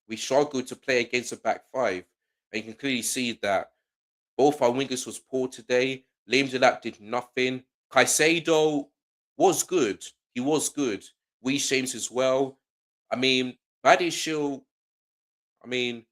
we struggled to play against a back five. And you can clearly see that both our wingers was poor today. Liam did nothing. Caicedo was good. He was good. Reece James as well. I mean, Badiashile, I mean,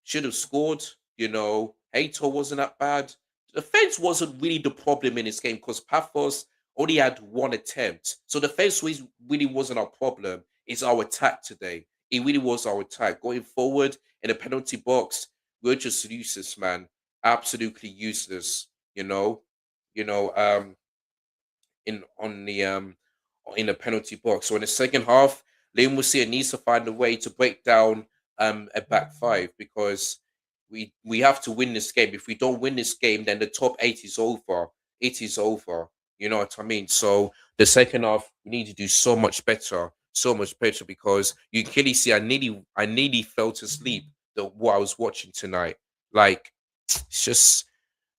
should have scored. Hato wasn't that bad. The defense wasn't really the problem in this game because Pafos only had one attempt. So the defense really wasn't our problem. It's our attack today. It really was our attack. Going forward in the penalty box, we're just useless, man. Absolutely useless. You know, you know. In on the in the penalty box. So in the second half, Liam Mussia needs to find a way to break down a back five because we have to win this game. If we don't win this game, then the top eight is over. It is over. You know what I mean? So the second half, we need to do so much better because you can clearly see I nearly fell to sleep what I was watching tonight. Like it's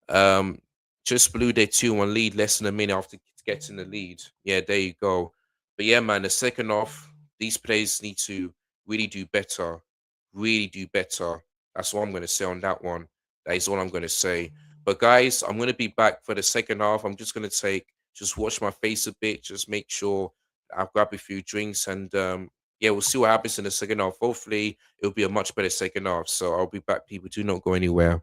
um, just blew their 2-1 lead less than a minute after getting the lead. Yeah, there you go. But yeah, man, the second half, these players need to really do better. Really do better. That's what I'm going to say on that one. That is all I'm going to say. But guys, I'm going to be back for the second half. I'm just going to just wash my face a bit, just make sure I've grabbed a few drinks and yeah, we'll see what happens in the second half. Hopefully, it'll be a much better second half. So I'll be back, people. Do not go anywhere.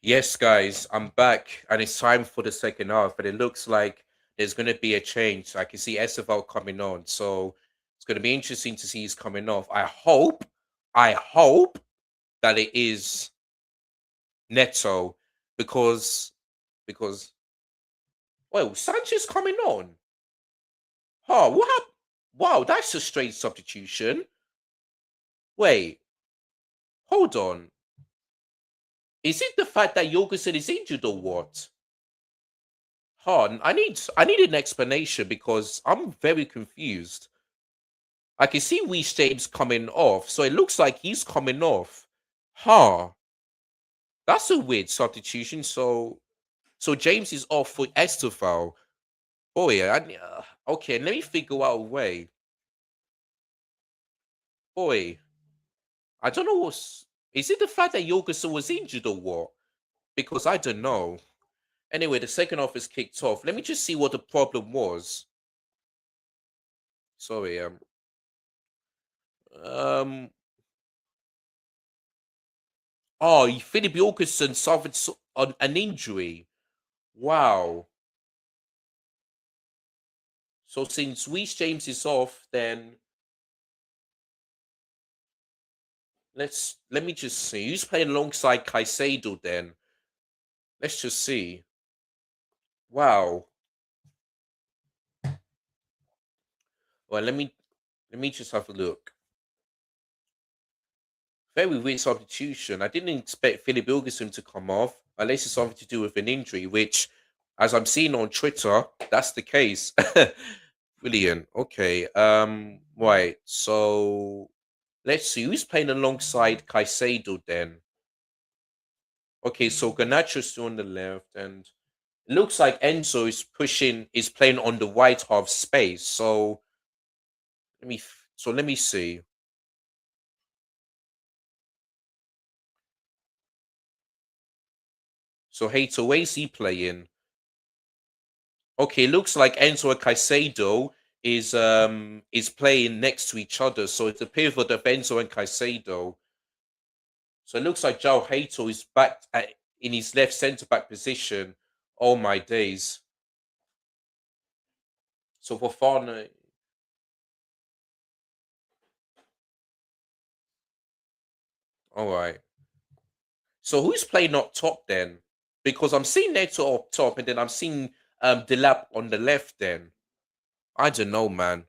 Yes, guys, I'm back, and it's time for the second half. And it looks like there's going to be a change. I can see SFL coming on, so it's going to be interesting to see he's coming off. I hope that it is Neto, because because well, Sanchez coming on. Oh, what happened? Wow, that's a strange substitution. Wait, hold on. Is it the fact that Jorgensen is injured or what? I need an explanation because I'm very confused. I can see Weiss James coming off, so it looks like he's coming off. Huh. That's a weird substitution. So James is off for Estefao. Boy, okay, let me figure out a way. Boy, I don't know what's. Is it the fact that Jorgensen was injured or what? Because I don't know. Anyway, the second half is kicked off. Let me just see what the problem was. Sorry, um, oh, Philip Jorgensen suffered an injury. Wow. So since Weiss James is off, then let me just see who's playing alongside Caicedo. Then let's just see. Wow. Well, let me just have a look. Very weird substitution. I didn't expect Philip Ilgerson to come off unless it's something to do with an injury, which, as I'm seeing on Twitter, that's the case. Brilliant. Okay. Right. So let's see who's playing alongside Caicedo then. Okay, so Garnacho's still on the left, and it looks like Enzo is playing on the right half space. So let me see. So Hater, where's he playing? Okay, it looks like Enzo and Caicedo is playing next to each other. So it's a pivot of Enzo and Caicedo. So it looks like João Hato is in his left centre back position. Oh my days! So for Fana, all right. So who's playing up top then? Because I'm seeing Neto up top, and then I'm seeing Delap on the left. Then I don't know, man.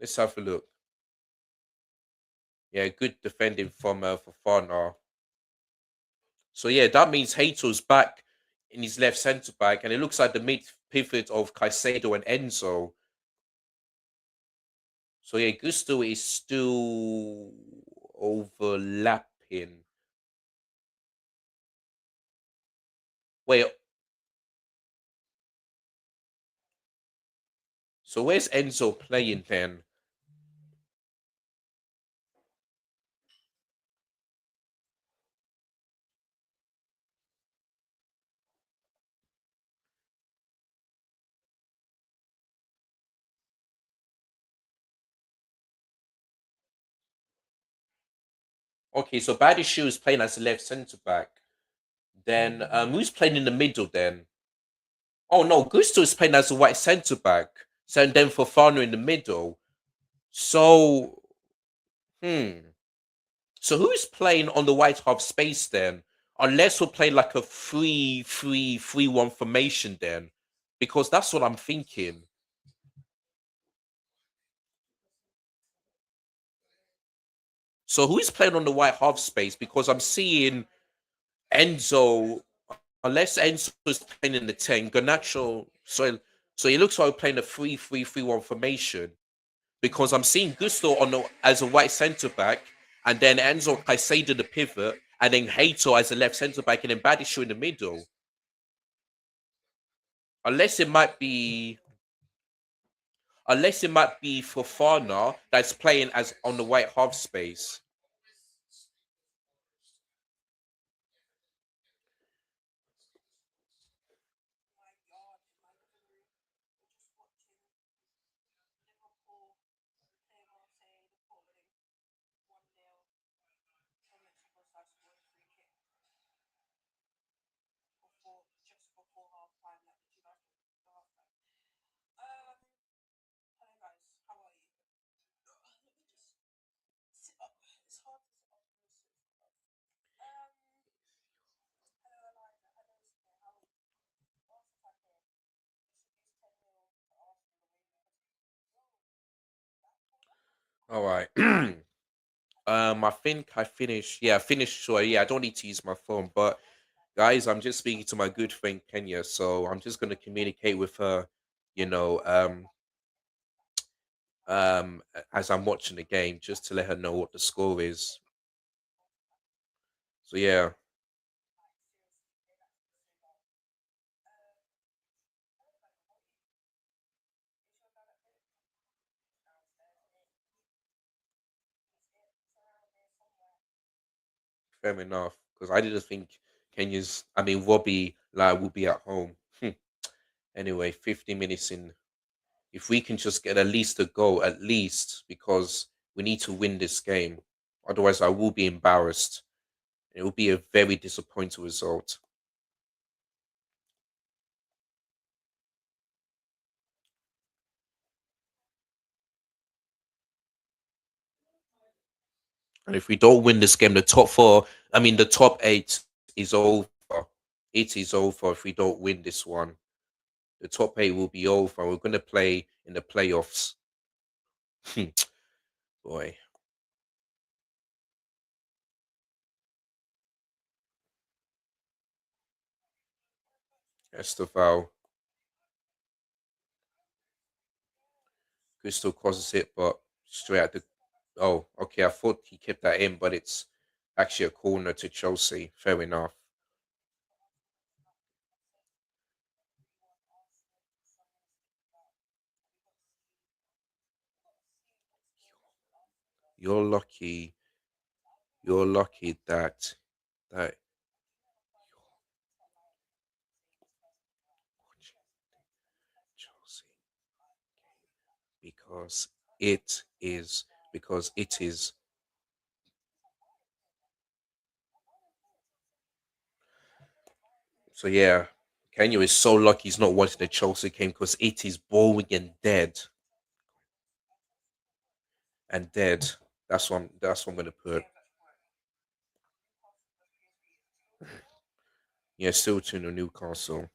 Let's have a look. Yeah, good defending from Fofana. So yeah, that means Hato's back in his left centre back, and it looks like the mid pivot of Caicedo and Enzo. So yeah, Gusto is still overlapping. Wait, so where's Enzo playing then? Okay, so Badishu is playing as a left centre back. Then who's playing in the middle then? Oh no, Gusto is playing as a white centre back. So and then Fofana in the middle. So hmm. So who's playing on the white half space then? Unless we're playing like a 3-3-3-1 formation then. Because that's what I'm thinking. So who's playing on the white half space? Because I'm seeing Enzo, unless Enzo is playing in the 10, Garnacho. So it looks like we're playing a 3-3-3-1 formation. Because I'm seeing Gusto as a white centre back, and then Enzo Caicedo the pivot, and then Hato as a left centre back, and then Badishu in the middle. Unless it might be, unless it might be Fofana that's playing as on the white half space. All right. I think I finished. Yeah, I finished. So yeah, I don't need to use my phone. But guys, I'm just speaking to my good friend Kenya, so I'm just gonna communicate with her. You know, as I'm watching the game, just to let her know what the score is. So yeah, fair enough. Because I didn't think Kenya's. I mean, Robbie like will be at home. Anyway, 50 minutes in. If we can just get at least a goal, at least, because we need to win this game. Otherwise, I will be embarrassed. It will be a very disappointing result. And if we don't win this game, the top four, I mean, the top eight is over. It is over if we don't win this one. The top eight will be over. We're going to play in the playoffs. Boy, Esteval, Crystal crosses it, but straight at the. Oh, okay. I thought he kept that in, but it's actually a corner to Chelsea. Fair enough. You're lucky. You're lucky that Chelsea because it is because it is. So yeah, Kenya is so lucky he's not watching the Chelsea game because it is boring and dead. That's what I'm gonna put. Yeah, still to the Newcastle.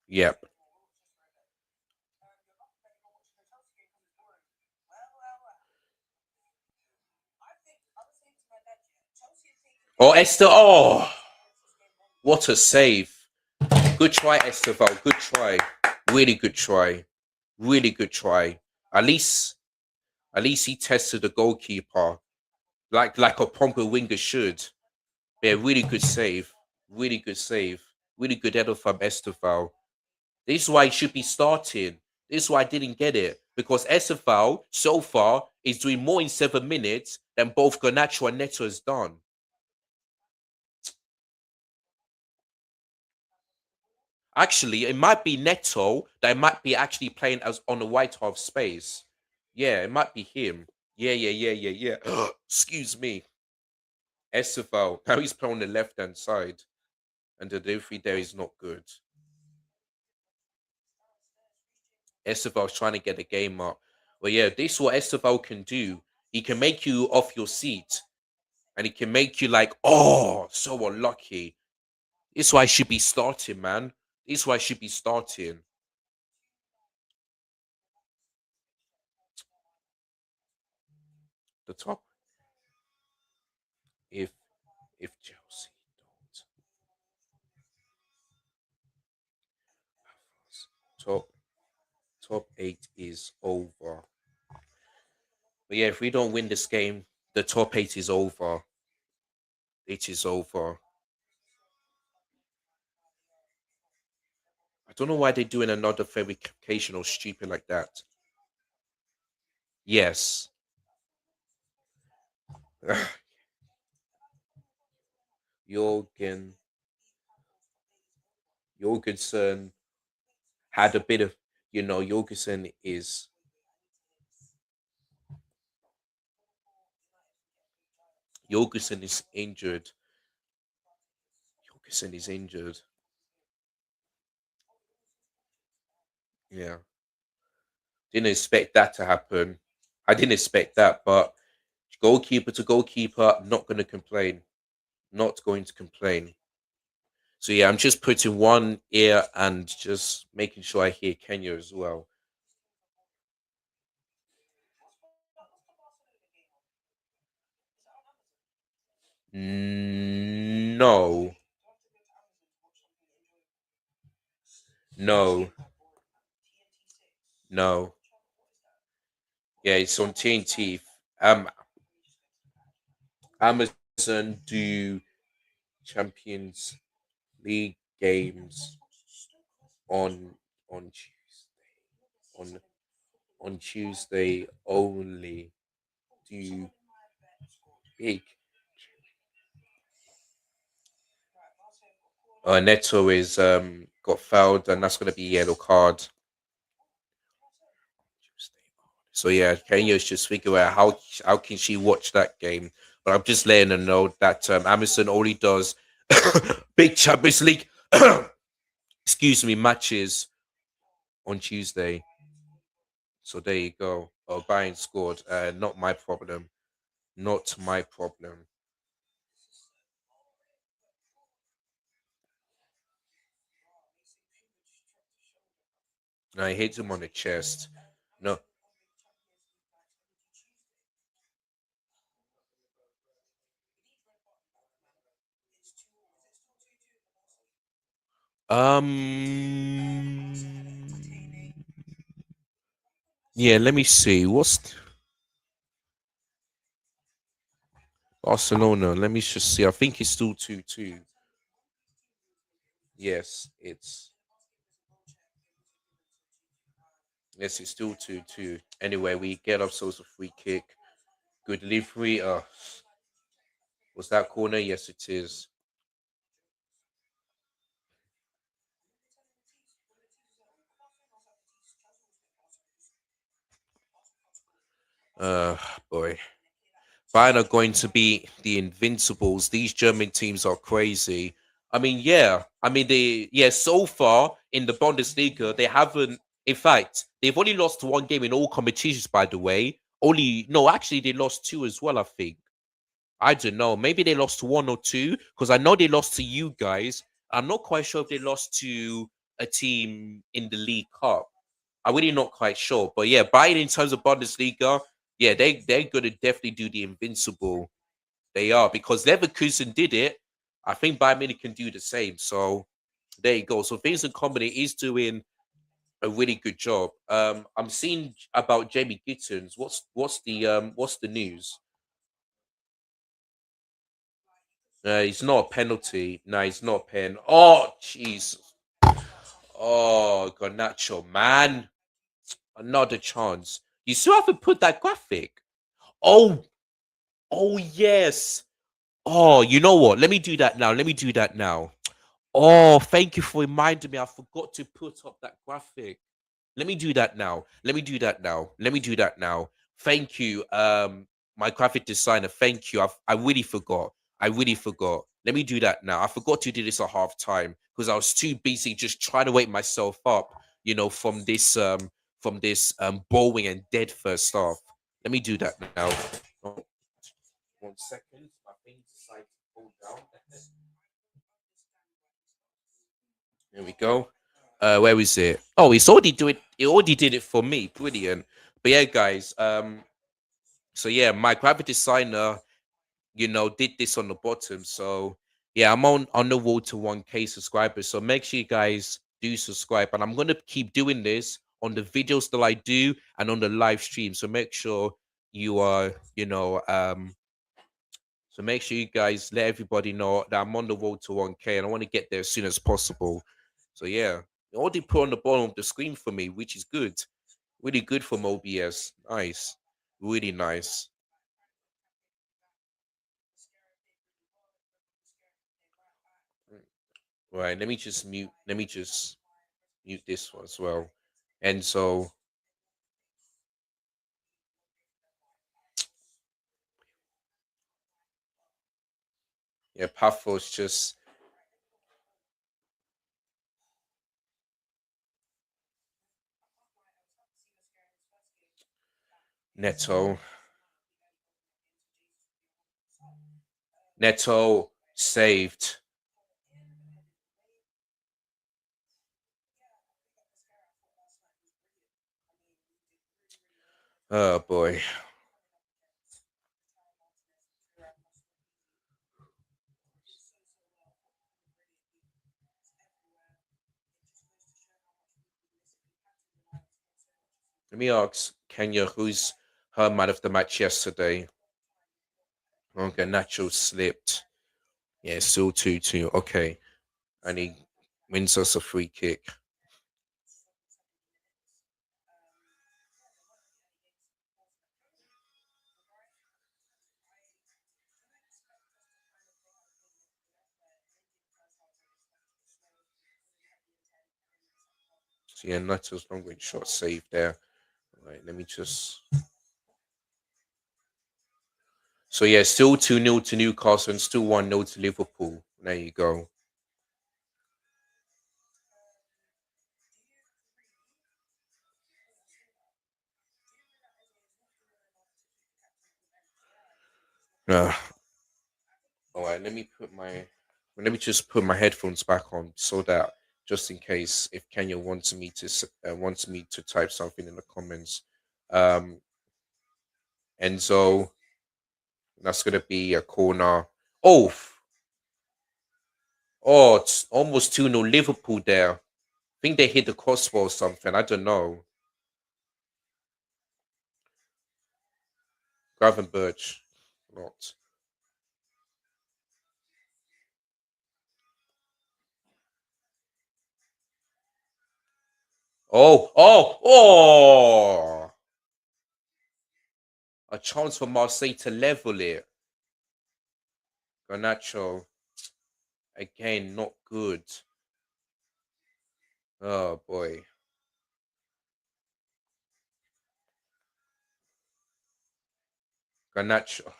Yep. Oh, Esther. Oh, what a save! Good try, Esteval. Good try. Really good try. Really good try. At least, at least he tested the goalkeeper like a proper winger should. Yeah, really good save. Really good save. Really good header from Esteval. This is why he should be starting. This is why I didn't get it. Because Esteval, so far, is doing more in 7 minutes than both Garnacho and Neto has done. Actually, it might be Neto that might be actually playing as on the white half space. Yeah, it might be him. Yeah, yeah, yeah, yeah, yeah. Excuse me. Esteval. Now he's playing on the left hand side. And the delivery there is not good. Esteval's trying to get the game up. But yeah, this is what Esteval can do. He can make you off your seat. And he can make you like, oh, so unlucky. This is why I should be starting, man. This is why I should be starting. The top. If Chelsea don't top top eight is over. But yeah, if we don't win this game, the top eight is over. It is over. I don't know why they're doing another verification or stupid like that. Yes. Jorgen Jorgensen had a bit of Jorgensen is injured. Jorgensen is injured. Yeah. Didn't expect that to happen. I didn't expect that, but goalkeeper to goalkeeper, not gonna complain. Not going to complain. So yeah, I'm just putting one ear and just making sure I hear Kenya as well. No, no, no. Yeah, it's on TNT. Um, Amazon do Champions League games on on on on Tuesday only. Do big. Neto is got fouled, and that's gonna be yellow card. So yeah, Kenya's just figure out how can she watch that game. But I'm just letting her know that Amazon only does big Champions League excuse me matches on Tuesday. So there you go. Oh, Bayern scored. Not my problem. Not my problem. I hit him on the chest. No. Um. Yeah. Let me see. What's Barcelona? Let me just see. I think it's still 2-2. Yes, it's still 2-2. Anyway, we get ourselves a free kick. Good delivery. Was that corner? Yes, it is. Uh, boy. Bayern are going to be the invincibles. These German teams are crazy. I mean, yeah. I mean, so far in the Bundesliga, they haven't, in fact, they've only lost one game in all competitions, by the way. Only, no, actually, they lost two as well, I think. I don't know. Maybe they lost one or two because I know they lost to you guys. I'm not quite sure if they lost to a team in the League Cup. I'm really not quite sure. But yeah, Bayern in terms of Bundesliga, yeah, they're gonna definitely do the invincible. They are because Leverkusen did it. I think Bayern Munich can do the same. So there you go. So Vincent Company is doing a really good job. I'm seeing about Jamie Gittens. What's the news? It's not a penalty. No, it's not a pen. Oh, jeez. Oh, Garnacho, man. Another chance. You still haven't put that graphic. Oh, oh, yes. Oh, you know what? Let me do that now. Let me do that now. Oh, thank you for reminding me. I forgot to put up that graphic. Let me do that now. Let me do that now. Let me do that now. Thank you, my graphic designer. Thank you. I really forgot. I really forgot. Let me do that now. I forgot to do this at half time because I was too busy just trying to wake myself up, from this bowling and dead first half. Let me do that now. Oh, 1 second. My thing decided to fall down. There we go. Where is it? Oh, it's already do it. It already did it for me. Brilliant. But yeah, guys. So yeah, my graphic designer, did this on the bottom. So yeah, I'm on the road to 1K subscribers. So make sure you guys do subscribe, and I'm gonna keep doing this on the videos that I do and on the live stream. So make sure you are, so make sure you guys let everybody know that I'm on the road to 1K and I want to get there as soon as possible. So yeah, it already put on the bottom of the screen for me, which is good. Really good from OBS. Nice. Really nice. Right. Let me just mute this one as well. And so yeah, Pafos just Neto. Neto saved. Oh boy. Let me ask Kenya, who's her man of the match yesterday? Okay, Nacho slipped. Yeah, still 2-2. Okay. And he wins us a free kick. So yeah, Nato's long range shot save there. All right, let me just. So yeah, still 2-0 to Newcastle and still 1-0 to Liverpool. There you go. Uh, all right, let me just put my headphones back on so that just in case if Kenya wants me to type something in the comments. Um, Enzo, that's gonna be a corner. Oh, it's almost 2-0 Liverpool there. I think they hit the crossbar or something. I don't know. Gravenberch, not. Oh! A chance for Marseille to level it. Garnacho, again, not good. Oh boy. Garnacho.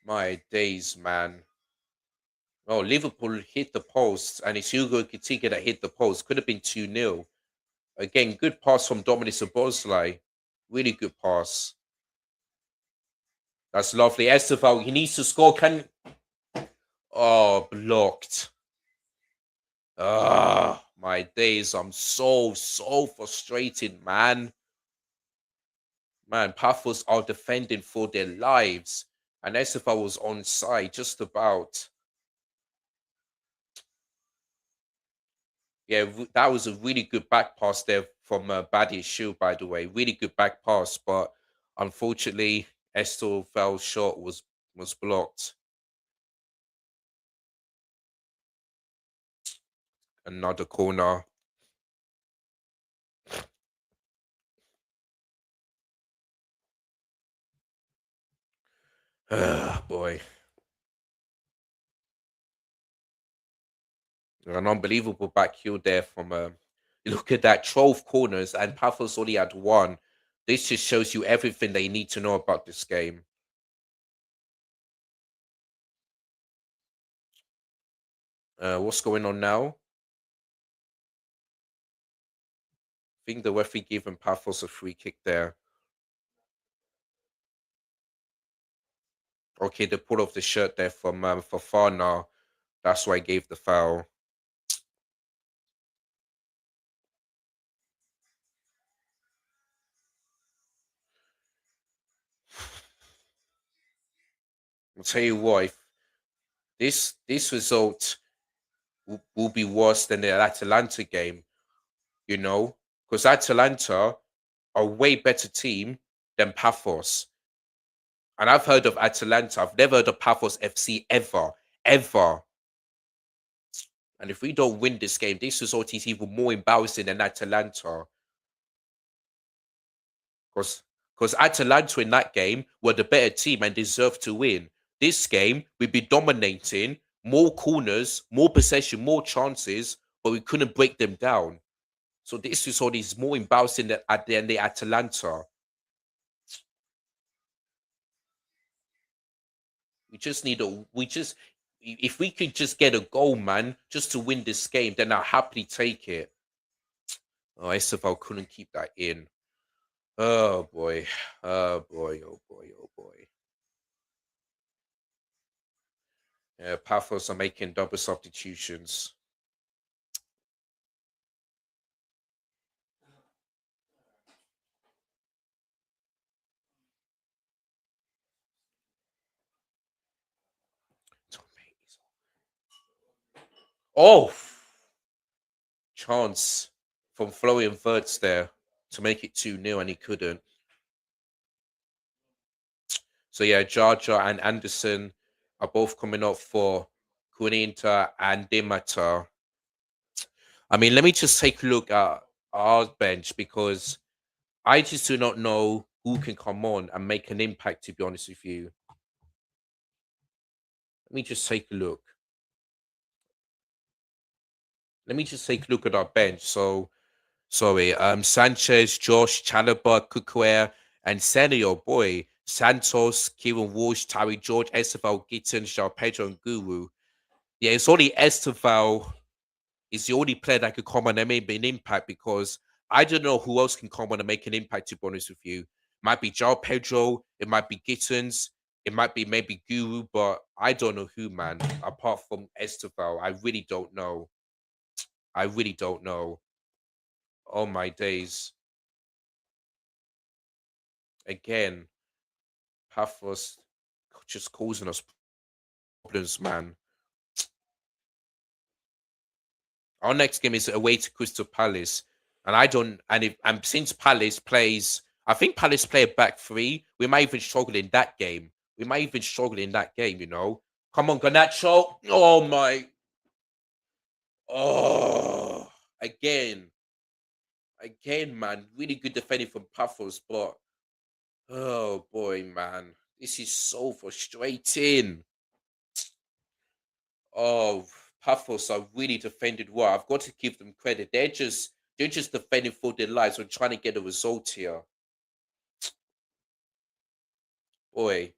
My days, man. Oh, Liverpool hit the post, and it's Hugo Kitike that hit the post. Could have been 2-0. Again, good pass from Dominic Soboslai. Really good pass. That's lovely. Estevao, he needs to score. Oh, blocked. Ah, my days. I'm so frustrated, man. Man, Pafos are defending for their lives. And Estevao was on side just about. Yeah, that was a really good back pass there from Badi Shield, by the way. Really good back pass, but unfortunately, Esteval's shot was blocked. Another corner. Boy, an unbelievable back heel there from. Look at that, 12 corners, and Pafos only had one. This just shows you everything they need to know about this game. What's going on now? I think the referee gave Pafos a free kick there. Okay, they pulled off the shirt there from Fafana. That's why I gave the foul. I'll tell you what, if this result will be worse than the Atalanta game, you know, because Atalanta are a way better team than Pafos. And I've heard of Atalanta. I've never heard of Pafos FC ever, ever. And if we don't win this game, this result is even more embarrassing than Atalanta. Because Atalanta in that game were the better team and deserved to win. This game, we'd be dominating, more corners, more possession, more chances, but we couldn't break them down. So this result is more embarrassing than the Atalanta. If we could just get a goal, man, just to win this game, then I'll happily take it. Oh, Estevao couldn't keep that in. Oh boy. Oh boy. Oh boy. Oh boy. Yeah, Pafos are making double substitutions. Oh, chance from Florian Wirtz there to make it 2-0, and he couldn't. So yeah, Jar Jar and Anderson are both coming up for Kuninta and Dimata. I mean, let me just take a look at our bench because I just do not know who can come on and make an impact, to be honest with you. Let me just take a look. Let me just take a look at our bench. So, sorry, Sanchez, Josh, Chalobah, Kukwere, and Senio, boy, Santos, Kieran Walsh, Tyree George, Esteval, Gitton, Shao Pedro, and Guru. Yeah, it's only Esteval is the only player that could come on and make an impact because I don't know who else can come on and make an impact, to be honest with you. Might be João Pedro, it might be Gittins, it might be maybe Guru, but I don't know who, man. Apart from Esteval, I really don't know. I really don't know. Oh my days. Again, Pafos just causing us problems, man. Our next game is away to Crystal Palace, and I don't. And since Palace plays, I think Palace play a back three. We might even struggle in that game. We might even struggle in that game. You know, come on, Garnacho. Oh my. Oh, again, again, man. Really good defending from Pafos, but oh boy, man, this is so frustrating. Oh, Pafos are really defended well. I've got to give them credit. They're just defending for their lives and trying to get a result here. Boy,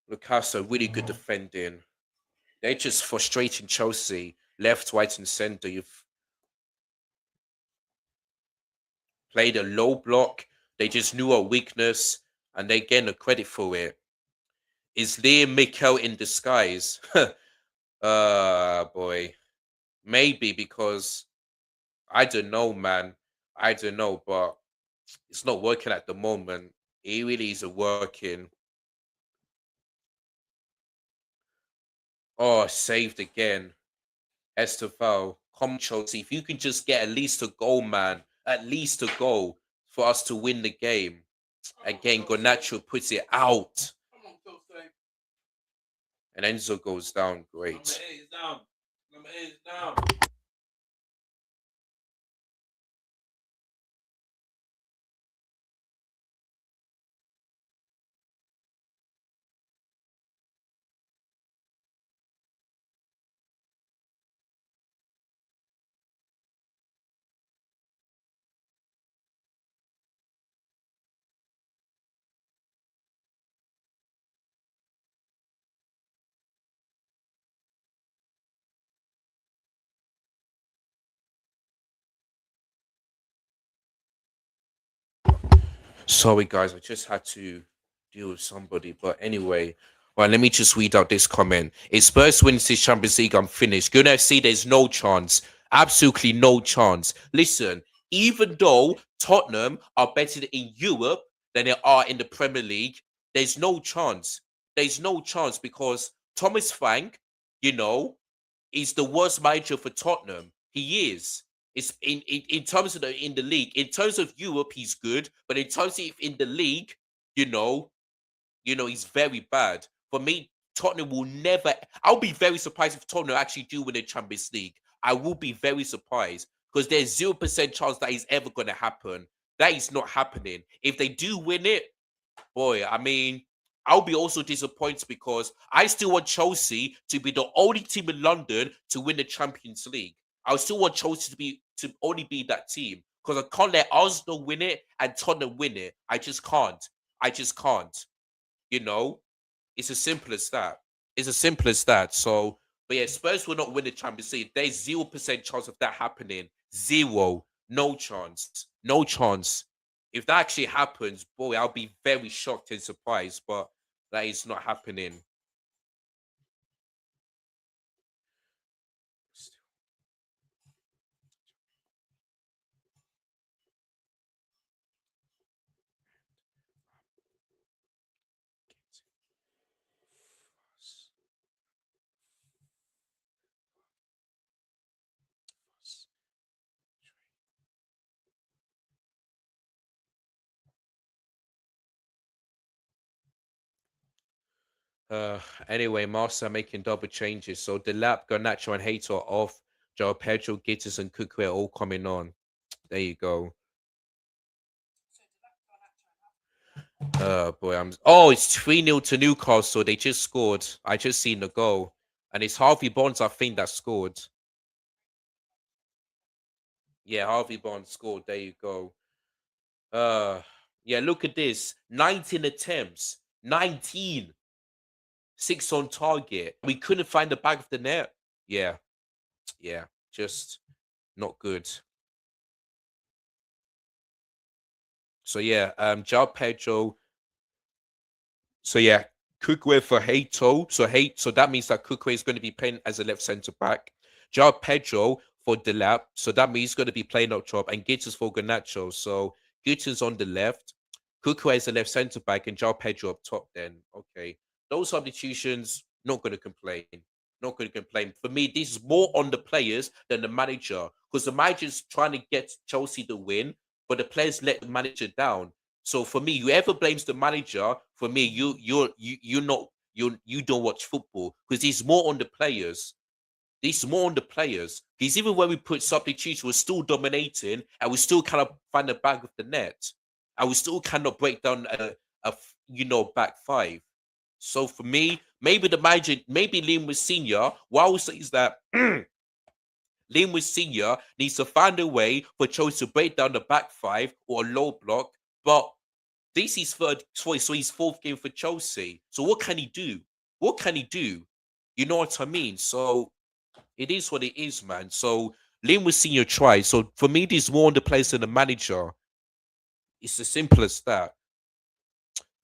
Lucas really good defending. They're just frustrating Chelsea left, right, and centre. You've played a low block. They just knew our weakness, and they getting the credit for it. Is Liam Mikel in disguise? Boy, maybe because I don't know, man. I don't know, but it's not working at the moment. It really isn't working. Oh, saved again. Estefao, come Chelsea. If you can just get at least a goal, man, at least a goal for us to win the game. Again, Garnacho puts it out. And Enzo goes down. Great. Sorry, guys, I just had to deal with somebody. But anyway, well, let me just read out this comment. If Spurs wins this Champions League, I'm finished. Good FC, there's no chance. Absolutely no chance. Listen, even though Tottenham are better in Europe than they are in the Premier League, there's no chance. There's no chance because Thomas Frank, you know, is the worst manager for Tottenham. He is. It's in terms of in the league. In terms of Europe, he's good, but in terms of in the league, you know, he's very bad. For me, Tottenham will never. I'll be very surprised if Tottenham actually do win the Champions League. I will be very surprised because there's 0% chance that is ever going to happen. That is not happening. If they do win it, boy, I mean, I'll be also disappointed because I still want Chelsea to be the only team in London to win the Champions League. I still want Chelsea to only be that team because I can't let Arsenal win it and Tottenham win it. I just can't. I just can't. You know, it's as simple as that. It's as simple as that. So, but yeah, Spurs will not win the Champions League. There's 0% chance of that happening. Zero. No chance. No chance. If that actually happens, boy, I'll be very shocked and surprised, but that is not happening. Uh, anyway, Marcel making double changes. So the lap, Garnacho and Hater are off. Joe Pedro, Gitters, and Cookway are all coming on. There you go. Boy, I'm. Oh, it's 3-0 to Newcastle. They just scored. I just seen the goal. And it's Harvey Bonds, I think, that scored. Yeah, Harvey Bonds scored. There you go. Uh, yeah, look at this. 19 attempts. 19. Six on target. We couldn't find the back of the net. Yeah, yeah. Just not good. So yeah, João Pedro. So yeah, Kukwe for Hato. So that means that Kukwe is going to be playing as a left centre back. João Pedro for Delap. So that means he's going to be playing up top, and Gittins for Garnacho. So Gittins on the left, Kukwe is the left centre back, and João Pedro up top. Then okay, those substitutions, not going to complain. Not going to complain. For me, this is more on the players than the manager, because the manager's trying to get Chelsea the win, but the players let the manager down. So for me, whoever blames the manager, for me, you're not you don't watch football, because it's more on the players. It's more on the players. Because even when we put substitutes, we're still dominating, and we still kind of find the back of the net, and we still cannot break down back five. So for me, maybe the manager, maybe Liam was senior. What I would say is that Liam was senior needs to find a way for Chelsea to break down the back five or a low block, but this is third choice, so his fourth game for Chelsea. So what can he do? What can he do? You know what I mean? So it is what it is, man. So Liam was senior try. So for me, this is more on the players than the manager. It's as simple as that.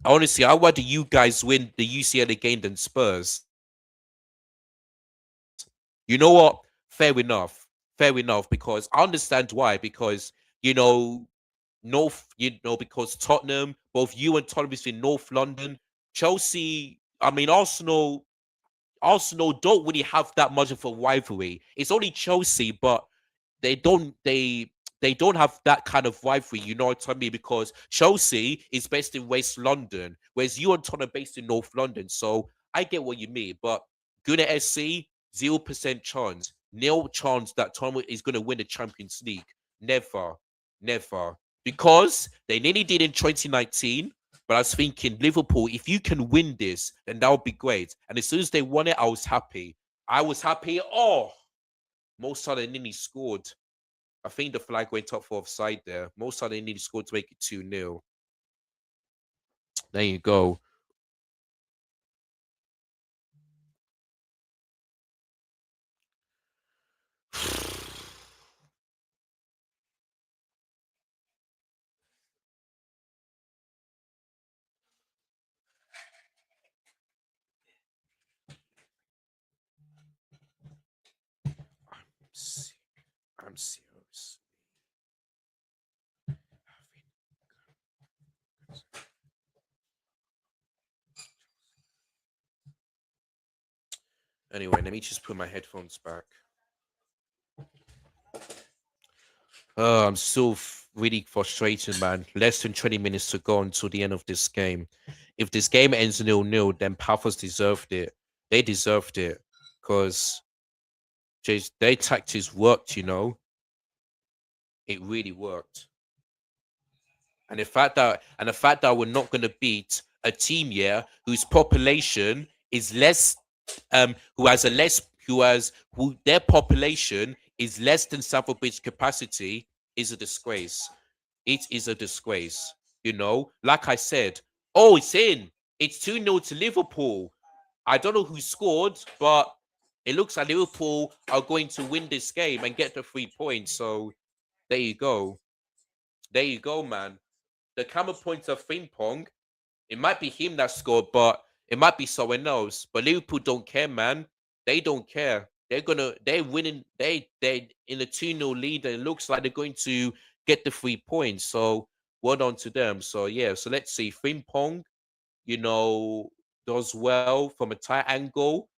Honestly, I'd rather you guys win the UCL again than Spurs. You know what? Fair enough. Fair enough. Because I understand why. Because you know, because Tottenham, both you and Tottenham is in North London. Chelsea, I mean Arsenal don't really have that much of a rivalry. It's only Chelsea, but they don't they don't have that kind of rivalry, you know what I mean? Because Chelsea is based in West London, whereas you and Tottenham are based in North London. So I get what you mean, but Gunnar SC, 0% chance, nil chance that Tottenham is going to win the Champions League. Never, never. Because they nearly did in 2019. But I was thinking, Liverpool, if you can win this, then that would be great. And as soon as they won it, I was happy. I was happy. Oh, Mo Salah nearly scored. I think the flag went up for offside there. Mo Salah nearly scored to make it 2-0. There you go. I'm serious. Anyway, let me just put my headphones back. I'm so really frustrated, man. Less than 20 minutes to go until the end of this game. If this game ends 0-0, then Pafos deserved it. They deserved it because their tactics worked, you know. It really worked. And the fact that we're not going to beat a team here whose population is less, who has a less, who has who their population is less than Bridge capacity is a disgrace. It is a disgrace. You know, like I said, oh, it's in. It's 2-0 to Liverpool. I don't know who scored, but it looks like Liverpool are going to win this game and get the 3 points. So there you go. There you go, man. The camera points of Frimpong. It might be him that scored, but it might be someone else. But Liverpool don't care, man. They don't care. They're winning. They in a 2-0 lead, and it looks like they're going to get the 3 points. So well done to them. So yeah, so let's see. Frimpong, you know, does well from a tight angle.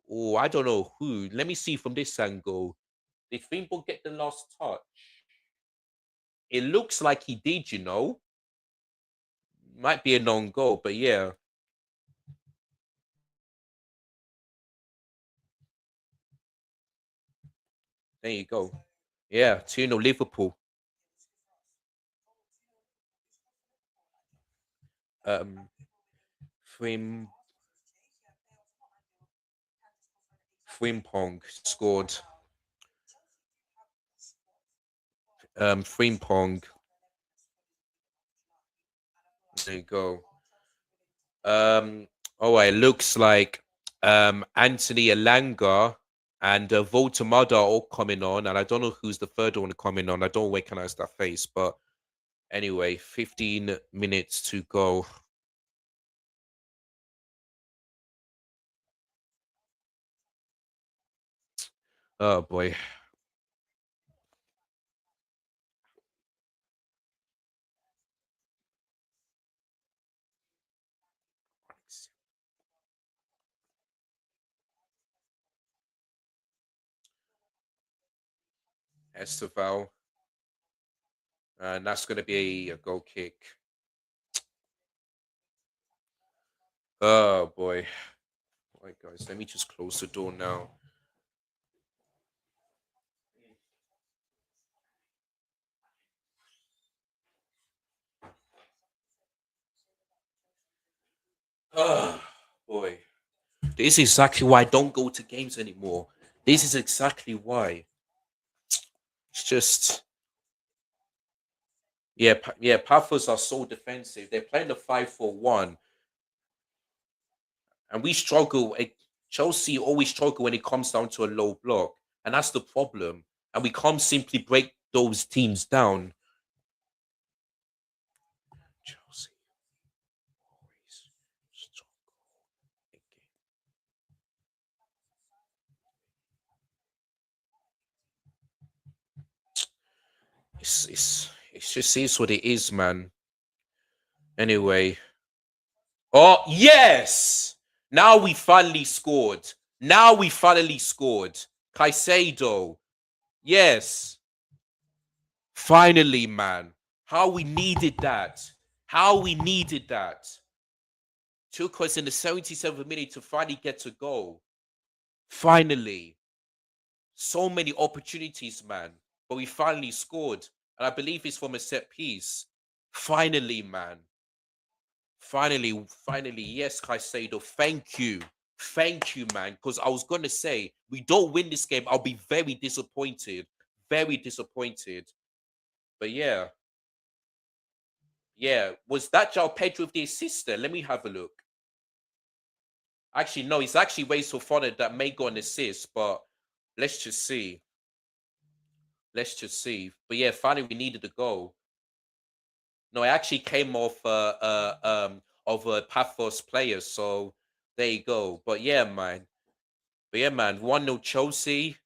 Oh, I don't know who. Let me see from this angle. Did Frimpong get the last touch? It looks like he did, you know. Might be a non goal, but yeah. There you go. Yeah, 2-0 Liverpool. Um, Frim Frimpong scored. Frimpong. There you go. Oh, it looks like Anthony Elanga and Voltamada are all coming on, and I don't know who's the third one coming on. I don't recognize that face, but anyway, 15 minutes to go. Oh boy. Esteval, and that's going to be a goal kick. Oh boy. All right, guys, let me just close the door now. Oh boy. This is exactly why I don't go to games anymore. This is exactly why. It's just yeah, yeah. Pafos are so defensive. They're playing the 5-4-1, and we struggle. Chelsea always struggle when it comes down to a low block, and that's the problem. And we can't simply break those teams down. Chelsea always struggle. It's just is what it is, man. Anyway, oh yes! Now we finally scored. Now we finally scored. Caicedo, yes, finally, man. How we needed that. How we needed that. Took us in the 77th minute to finally get to goal. Finally, so many opportunities, man. But we finally scored, and I believe it's from a set piece. Finally, man. Finally, yes, Caicedo. Thank you, man. Because I was gonna say we don't win this game, I'll be very disappointed. But yeah, yeah. Was that João Pedro with the assist there? Let me have a look. Actually, no, it's actually Rachel Fodder that may go an assist, but let's just see. Let's just see. But yeah, finally we needed a goal. No, it actually came off of a Pafos player, so there you go. But yeah, man. 1-0 Chelsea.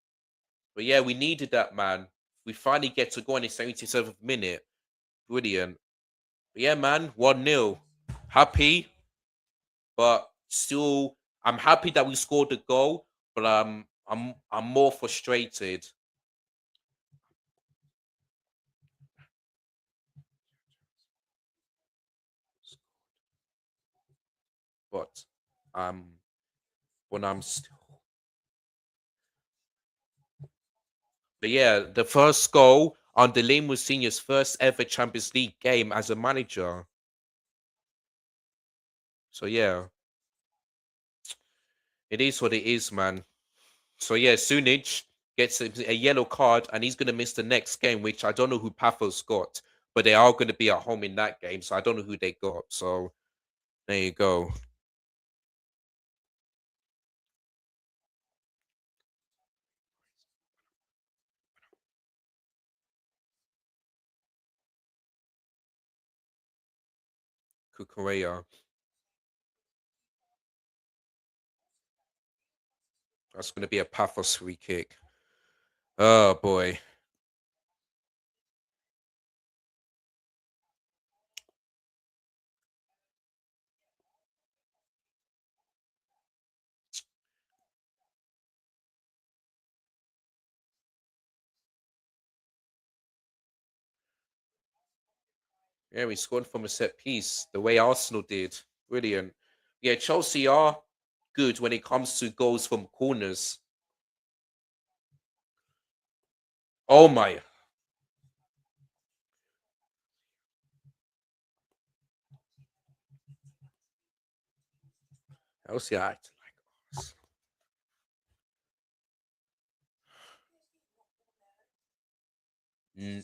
But yeah, we needed that, man. We finally get to go in the 77th minute. Brilliant. But yeah, man, 1-0. Happy, but still I'm happy that we scored the goal, but I'm more frustrated. But um when I'm still but yeah, the first goal on Delaney Senior's first ever Champions League game as a manager. So yeah, it is what it is, man. So yeah, Sunic gets a yellow card and he's gonna miss the next game, which I don't know who Pafos got, but they are gonna be at home in that game, so I don't know who they got. So there you go. Kukureya. That's gonna be a Pafos free kick. Oh boy. Yeah, we scored from a set piece, the way Arsenal did. Brilliant. Yeah, Chelsea are good when it comes to goals from corners. Oh my. Chelsea act like us. Mm,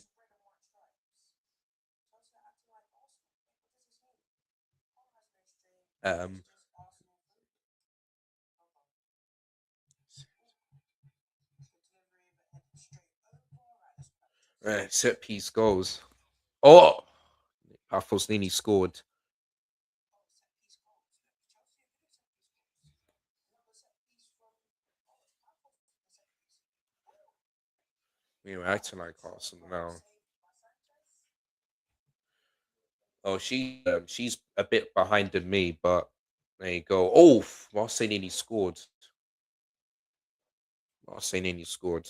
um, set piece goals. Oh, Pafos nearly scored. We were acting like Arsenal now. Oh, she's a bit behind than me, but there you go. Oh, Marseille nearly scored. Marseille nearly scored.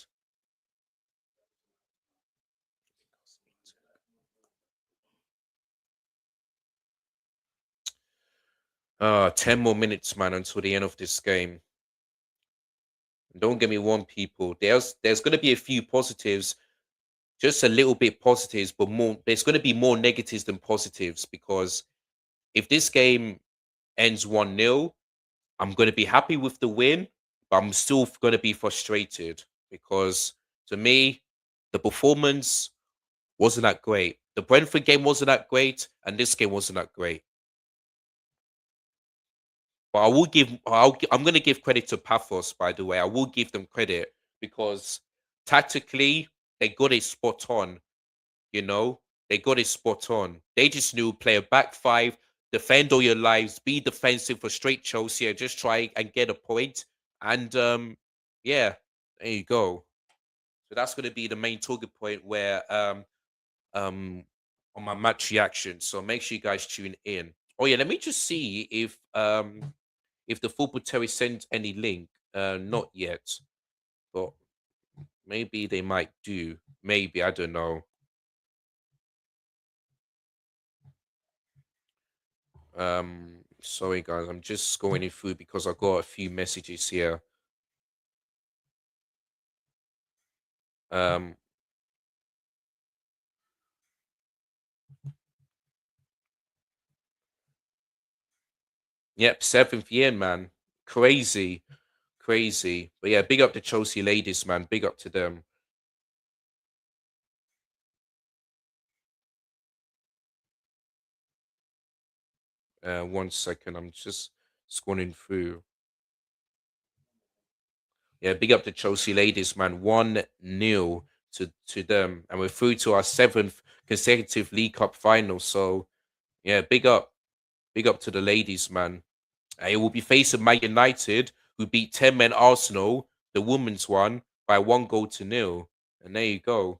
10 more minutes, man, until the end of this game. Don't get me wrong, people. There's gonna be a few positives, just a little bit positives, but more there's gonna be more negatives than positives because if this game ends 1-0, I'm gonna be happy with the win, but I'm still gonna be frustrated because to me, the performance wasn't that great. The Brentford game wasn't that great, and this game wasn't that great. But I will give I'm gonna give credit to Paphos, by the way. I will give them credit because tactically they got it spot on, you know? They got it spot on. They just knew play a back five, defend all your lives, be defensive for straight Chelsea, and just try and get a point. And yeah, there you go. So that's gonna be the main target point where um on my match reaction. So make sure you guys tune in. Oh yeah, let me just see if the football Terry sent any link. Not yet, but maybe they might do. Maybe I don't know. Sorry guys, I'm just going it through because I got a few messages here. Um, yep, seventh year, man. Crazy, crazy. But yeah, big up to Chelsea ladies, man. Big up to them. 1 second, I'm just scrolling through. Yeah, big up to Chelsea ladies, man. 1-0 to them. And we're through to our seventh consecutive League Cup final. So yeah, big up to the ladies, man. It will be facing Man United, who beat 10 men Arsenal, the women's one, by 1 goal to 0. And there you go.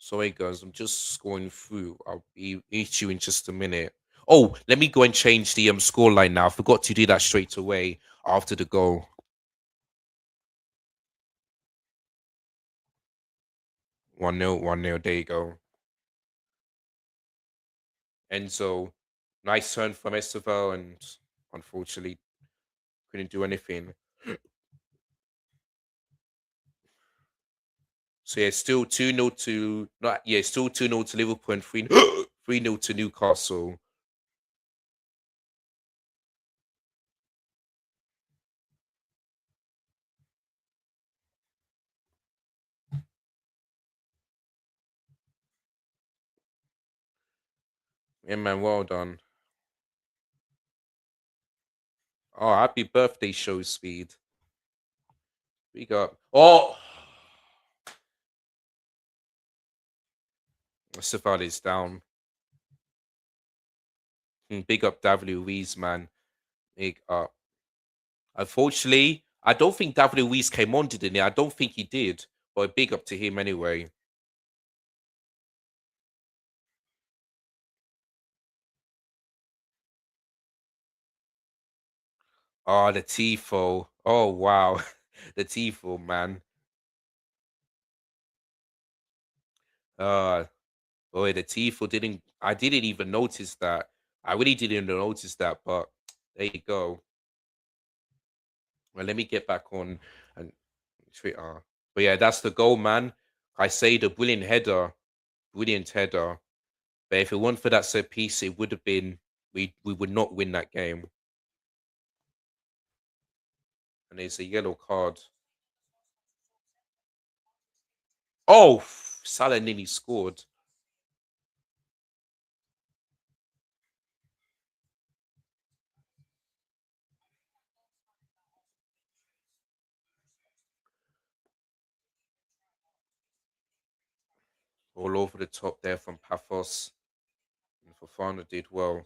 Sorry, guys, I'm just scrolling through. I'll be with you in just a minute. Oh, let me go and change the scoreline now. I forgot to do that straight away after the goal. 1-0, 1-0. There you go. Enzo, nice turn from Esteval, and unfortunately couldn't do anything. So yeah, still 2-0 to not yeah, still 2-0 to Liverpool and 3-0 to Newcastle. Yeah, man, well done. Oh, happy birthday, show speed. We got Esteval is down. Big up David Luiz, man. Big up. Unfortunately, I don't think David Luiz came on, didn't he? I don't think he did. But big up to him anyway. Oh, the Tifo. Oh wow. The Tifo, man. Uh boy, the Tifo didn't I didn't even notice that. I really didn't even notice that, but there you go. Well, let me get back on and Twitter. But yeah, that's the goal, man. I say the brilliant header. But if it weren't for that set piece, it would have been we would not win that game. And it's a yellow card. Oh, Salah nearly scored. All over the top there from Pafos. And Fofana did well.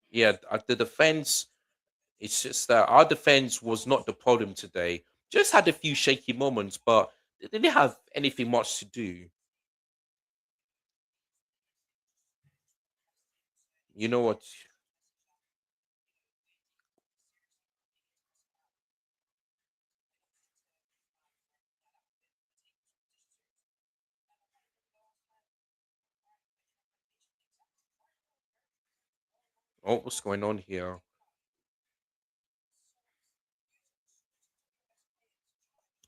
Yeah, the defense. It's just that our defense was not the problem today. Just had a few shaky moments, but they didn't have anything much to do. You know what? Oh, what's going on here?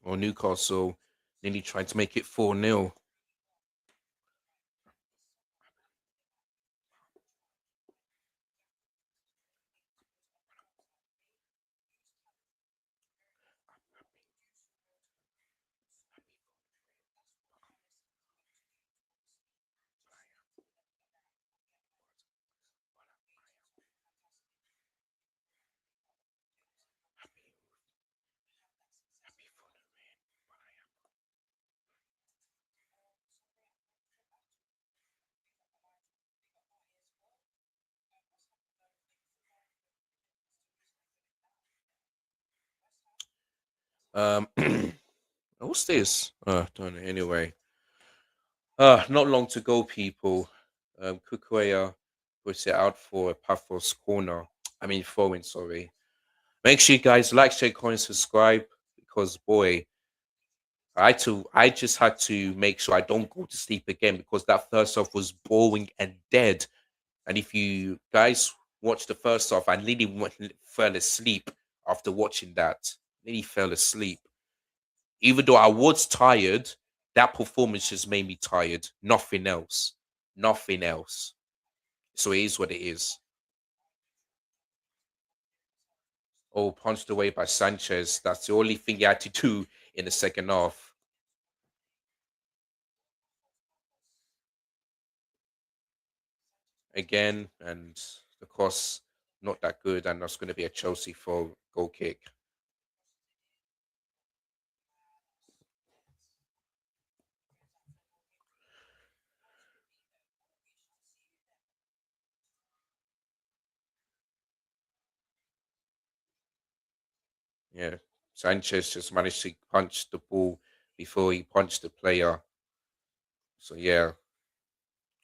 Or Newcastle nearly trying to make it 4-0. What's this? Don't know. Anyway, not long to go, people. Kukuea puts it out for a Pafos corner. I mean, throwing. Sorry. Make sure you guys like, share, comment, subscribe because boy, I just had to make sure I don't go to sleep again because that first off was boring and dead. And if you guys watch the first off, I nearly fell asleep after watching that. Nearly fell asleep. Even though I was tired, that performance just made me tired. Nothing else. Nothing else. So it is what it is. Oh, punched away by Sanchez. That's the only thing he had to do in the second half. Again, and the cross not that good, and that's going to be a Chelsea for goal kick. Yeah, Sanchez just managed to punch the ball before he punched the player. So yeah,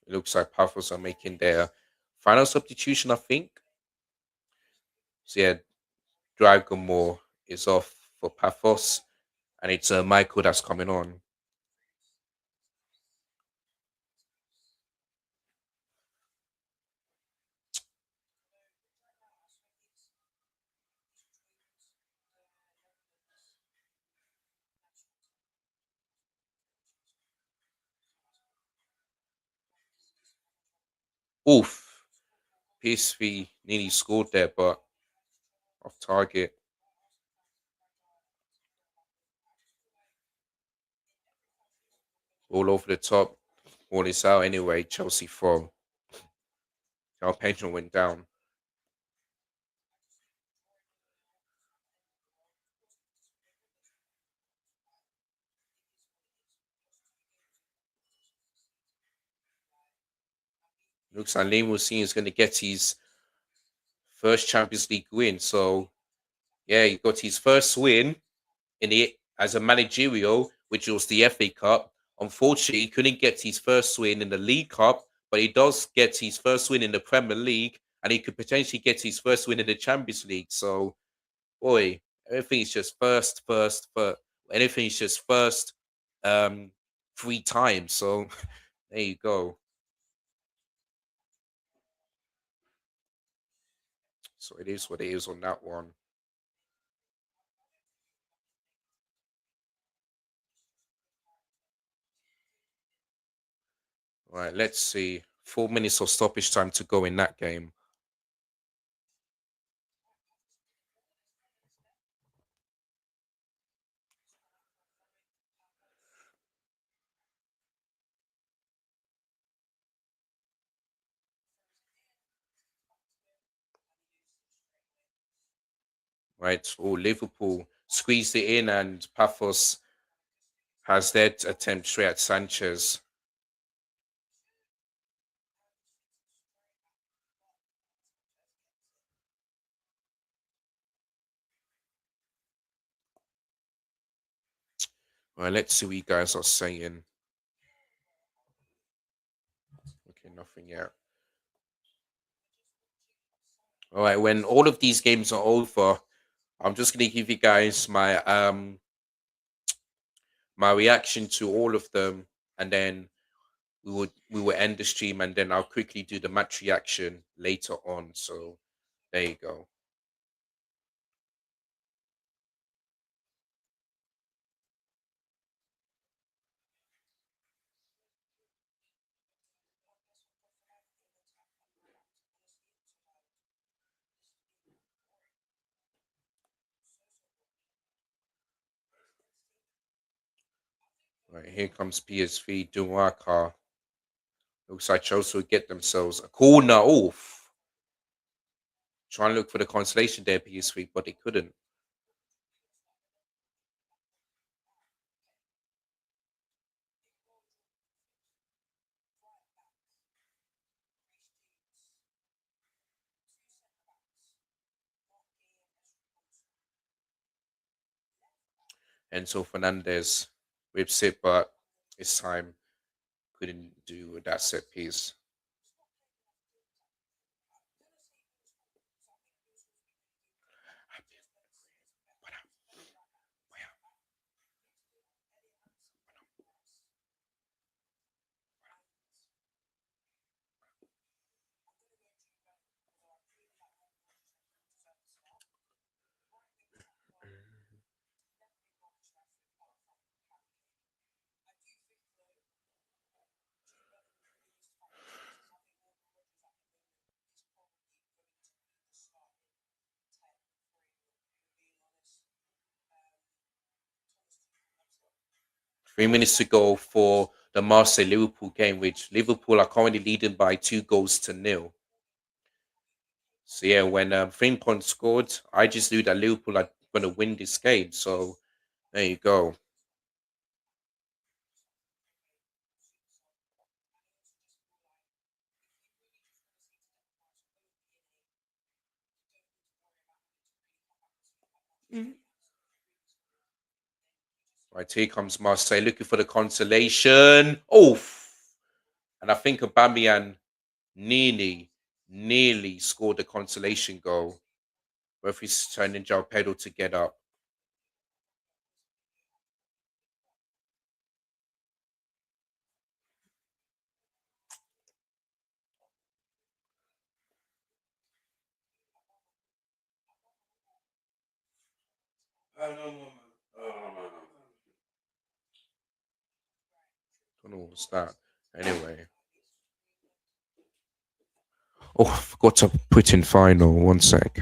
it looks like Pafos are making their final substitution, I think. So yeah, Dragamore is off for Pafos, and it's Michael that's coming on. Oof, PSV nearly scored there, but off target, all over the top. Ball is out anyway. Chelsea throw. Our pension went down. Looks like Liam Wilson is going to get his first Champions League win. So yeah, he got his first win in the as a managerial, which was the FA Cup. Unfortunately, he couldn't get his first win in the League Cup, but he does get his first win in the Premier League, and he could potentially get his first win in the Champions League. So, boy, everything is just first. Anything is just first, 3 times. So, there you go. So it is what it is on that one. Right, let's see. 4 minutes of stoppage time to go in that game. Right. Oh, Liverpool squeezed it in, and Pafos has their attempt straight at Sanchez. Right, let's see what you guys are saying. Okay, nothing yet. All right, when all of these games are over, I'm just gonna give you guys my reaction to all of them, and then we will end the stream, and then I'll quickly do the match reaction later on. So there you go. Right, here comes PSV Duaka. Looks like Chelsea will get themselves a corner off. Trying to look for the consolation there, PSV, but they couldn't. Enzo Fernandez whips it, but this time couldn't do with that set piece. Mm. 3 minutes to go for the Marseille Liverpool game, which Liverpool are currently leading by 2 goals to nil. So yeah, when Frimpong scored, I just knew that Liverpool are going to win this game. So there you go. Mhm. Right, here comes Marseille looking for the consolation. Oh, and I think Aubameyang nearly, nearly scored the consolation goal. Referee's turning Joe Pedal to get up. Don't know what's that. Anyway. Oh, I forgot to put in final. One sec.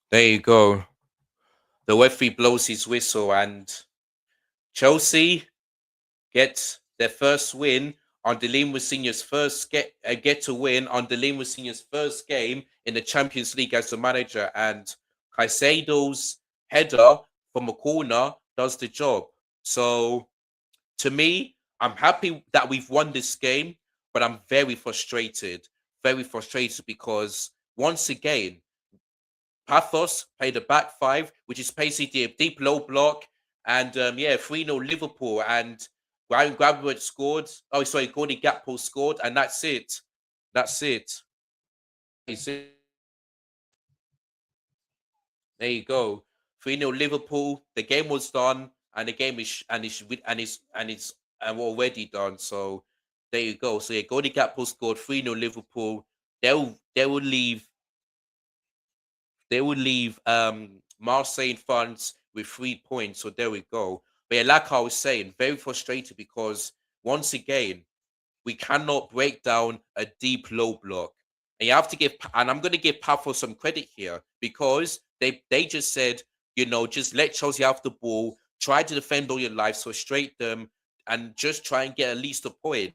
There you go. The referee blows his whistle, and Chelsea get their first win on Delim Senior's first get to win on Delim Senior's first game in the Champions League as the manager, and Caicedo's header from a corner does the job. So to me, I'm happy that we've won this game, but I'm very frustrated because once again, Pathos played a back five, which is basically a deep low block. And yeah, 3-0 Liverpool. And Ryan Gravenberch scored. Oh, sorry, Gordy Gakpo scored. And that's it. That's it. That's it. There you go. 3-0 Liverpool. The game was done. and the game is and already done. So there you go. So yeah, Godi Gakpo scored 3-0 Liverpool. They will leave Marseille in front with 3 points. So there we go. But yeah, like I was saying, very frustrated because once again we cannot break down a deep low block. And you have to give, and I'm going to give Pafos some credit here because they just said, just let Chelsea have the ball, try to defend all your life, frustrate them, and just try and get at least a point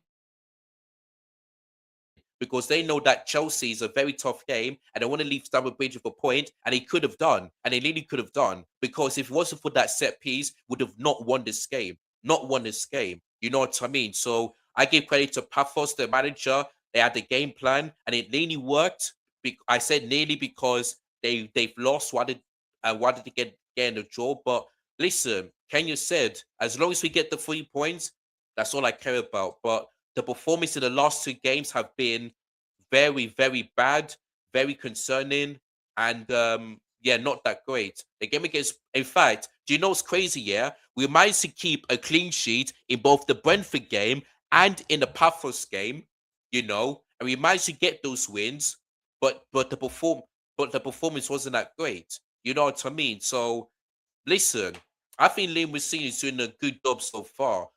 because they know that Chelsea is a very tough game and they want to leave Stamford Bridge with a point, and they could have done, and they really could have done because if it wasn't for that set piece, would have not won this game, You know what I mean? So I give credit to Pafos, the manager. They had the game plan, and it nearly worked. I said nearly because they've lost. Wanted to get in the draw, but listen, Kenya said, as long as we get the 3 points, that's all I care about. But the performance in the last two games have been very, very bad, very concerning, and yeah, not that great. The game against, in fact, do you know what's crazy? Yeah, we managed to keep a clean sheet in both the Brentford game and in the Pafos game, and we managed to get those wins, but the performance wasn't that great. You know what I mean? So listen, I think Liam Messina is doing a good job so far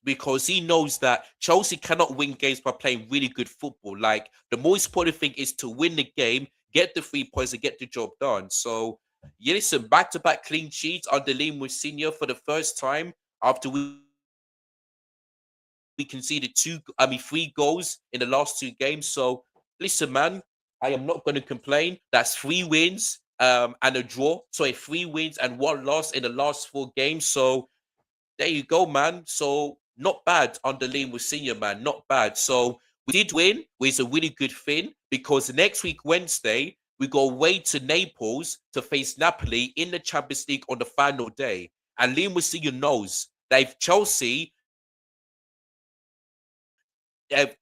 because he knows that Chelsea cannot win games by playing really good football. Like the most important thing is to win the game, get the 3 points, and get the job done. So, yeah, listen, back-to-back clean sheets under Liam Messina for the first time after we conceded 3 goals in the last two games. So, listen, man, I am not going to complain. That's 3 wins and a draw. Sorry, 3 wins and 1 loss in the last 4 games. So there you go, man. So not bad under Liam with senior, man. Not bad. So we did win, which is a really good thing because next week, Wednesday, we go away to Naples to face Napoli in the Champions League on the final day. And Liam Moutinho knows that if Chelsea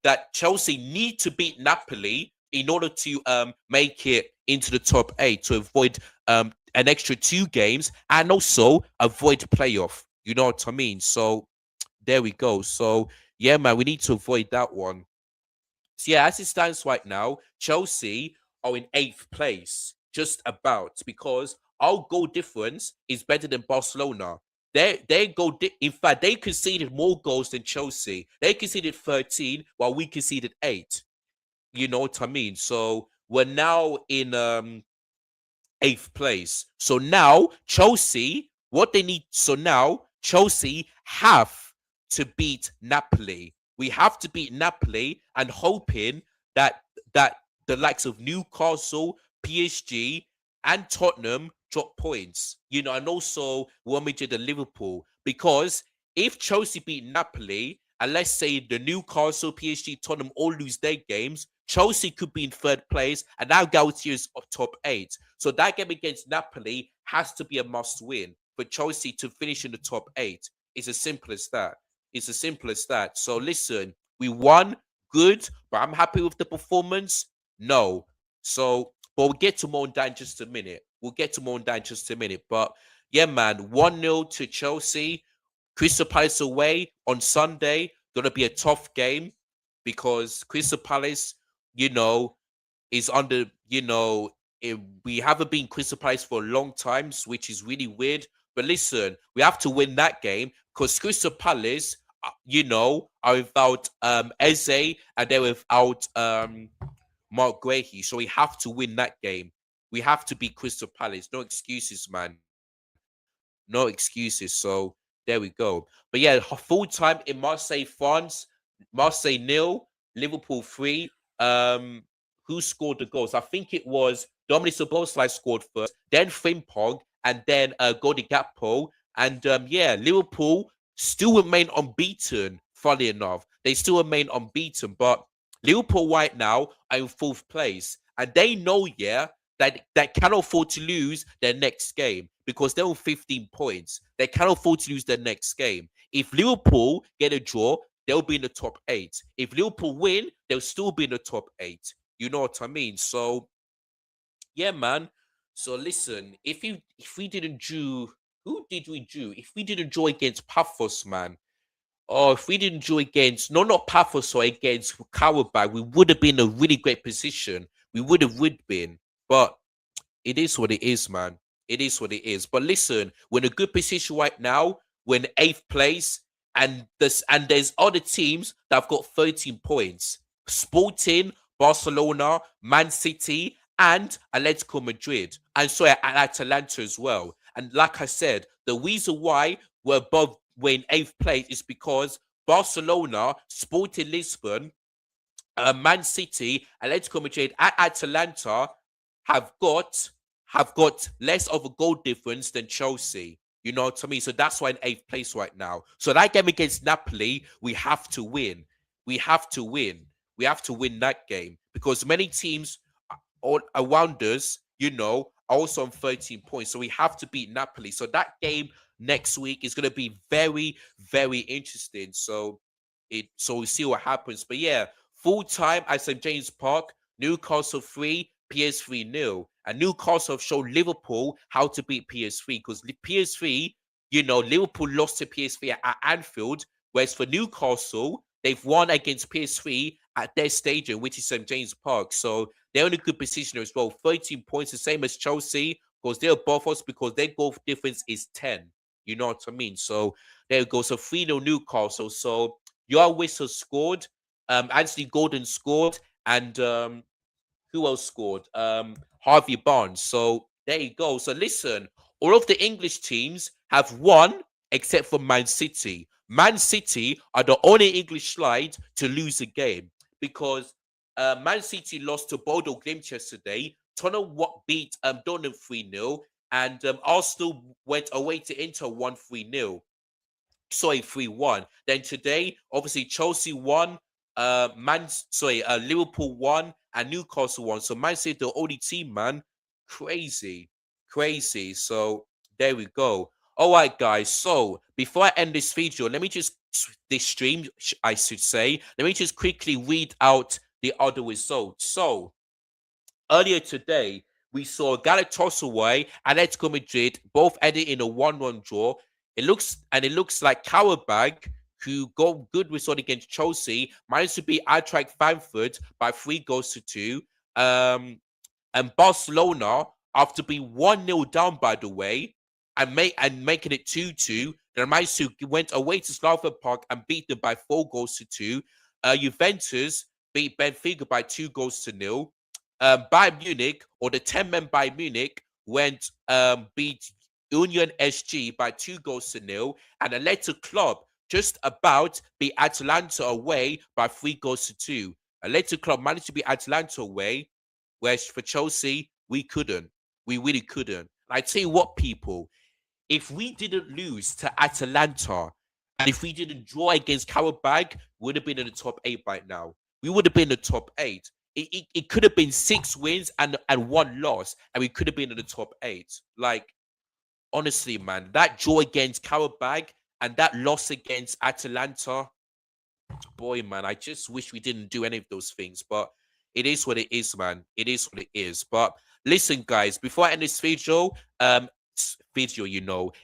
that Chelsea need to beat Napoli in order to make it into the top 8 to avoid an extra 2 games and also avoid playoff. You know what I mean? So there we go. So yeah, man, we need to avoid that one. So yeah, as it stands right now, Chelsea are in 8th place, just about, because our goal difference is better than Barcelona. In fact, they conceded more goals than Chelsea. They conceded 13, while we conceded 8. You know what I mean? So we're now in 8th place. So now Chelsea, what they need. So now Chelsea have to beat Napoli. We have to beat Napoli and hoping that that the likes of Newcastle, PSG, and Tottenham drop points. And also Real Madrid and Liverpool. Because if Chelsea beat Napoli, and let's say the Newcastle, PSG, Tottenham all lose their games, Chelsea could be in 3rd place, and now guarantees of top 8. So that game against Napoli has to be a must win for Chelsea to finish in the top 8. It's as simple as that. It's as simple as that. So listen, we won, good, but I'm happy with the performance. No. So, but we'll get to more on that in just a minute. But yeah, man, 1-0 to Chelsea. Crystal Palace away on Sunday. Gonna be a tough game because Crystal Palace, you know, is under, we haven't been Crystal Palace for a long time, which is really weird. But listen, we have to win that game because Crystal Palace, are without Eze and they're without Mark Guehi. So we have to win that game. We have to beat Crystal Palace. No excuses, man. No excuses. So there we go. But yeah, full time in Marseille, France. Marseille nil, Liverpool 3. Um, who scored the goals? I think it was Dominic Szoboszlai scored first, then Frimpong, and then Godi Gakpo. And yeah, Liverpool still remain unbeaten. Funny enough, they still remain unbeaten. But Liverpool right now are in 4th place, and they know, yeah, that cannot afford to lose their next game because they're on 15 points. They cannot afford to lose their next game. If Liverpool get a draw, they'll be in the top 8. If Liverpool win, they'll still be in the top 8. You know what I mean? So yeah, man. So listen, if we didn't do, Who did we do? If we didn't draw against Pafos, man. Oh, if we didn't draw against, no, not Pafos, or against Karabag, we would have been in a really great position. We would been. But it is what it is, man. It is what it is. But listen, we're in a good position right now. We're in eighth place, and there's other teams that have got 13 points. Sporting, Barcelona, Man City, and Atletico Madrid, and so and Atalanta as well. And like I said, the reason why we're in eighth place is because Barcelona, Sporting Lisbon, Man City, Atletico Madrid, and Atalanta have got have got less of a goal difference than Chelsea. You know what I mean? So that's why in eighth place right now. So that game against Napoli, we have to win. We have to win. We have to win that game because many teams all around us, are also on 13 points. So we have to beat Napoli. So that game next week is going to be very, very interesting. So we'll see what happens. But yeah, full time at St. James Park, Newcastle 3, PS3 nil. And Newcastle have shown Liverpool how to beat PS3 because PS3, Liverpool lost to PS3 at Anfield, whereas for Newcastle, they've won against PS3 at their stadium, which is St. James Park. So they're in a good position as well. 13 points, the same as Chelsea, because they're above us because their goal difference is 10. You know what I mean? So there you go. So 3-0 Newcastle. So your Whistle scored. Anthony Gordon scored. And who else scored? Harvey Barnes. So there you go. So listen, all of the English teams have won except for Man City. Man City are the only English side to lose a game because Man City lost to Bodo Glimt yesterday. Tottenham beat Dortmund 3-0, and Arsenal went away to Inter 1-3-0. Sorry, 3-1. Then today, obviously, Chelsea won, Liverpool won, and Newcastle won. So Man City, the only team, man. Crazy. Crazy. So there we go. All right, guys. So before I end this video, let me just this stream, I should say, let me just quickly read out the other results. So earlier today, we saw Galatasaray and Atletico Madrid both ended in a 1-1 draw. It looks like Karabag, who got good result against Chelsea, managed to beat Eintracht Frankfurt by 3-2. And Barcelona, after being 1-0 down, by the way, and making it 2-2, they managed to went away to Slavia Park and beat them by 4-2. Juventus beat Benfica by 2-0. Bayern Munich, or the 10-man Bayern Munich, went beat Union SG by 2-0, and Atletico Club just about beat Atalanta away by 3-2. Atletico Club managed to beat Atalanta away, whereas for Chelsea, we couldn't. We really couldn't. I tell you what, people, if we didn't lose to Atalanta and if we didn't draw against Karabag, we would have been in the top 8 right now. We would have been in the top 8. It could have been 6 wins and 1 loss, and we could have been in the top 8. Like, honestly, man, that draw against Karabag and that loss against Atalanta, boy, man, I just wish we didn't do any of those things. But it is what it is, man. It is what it is. But listen, guys, before I end this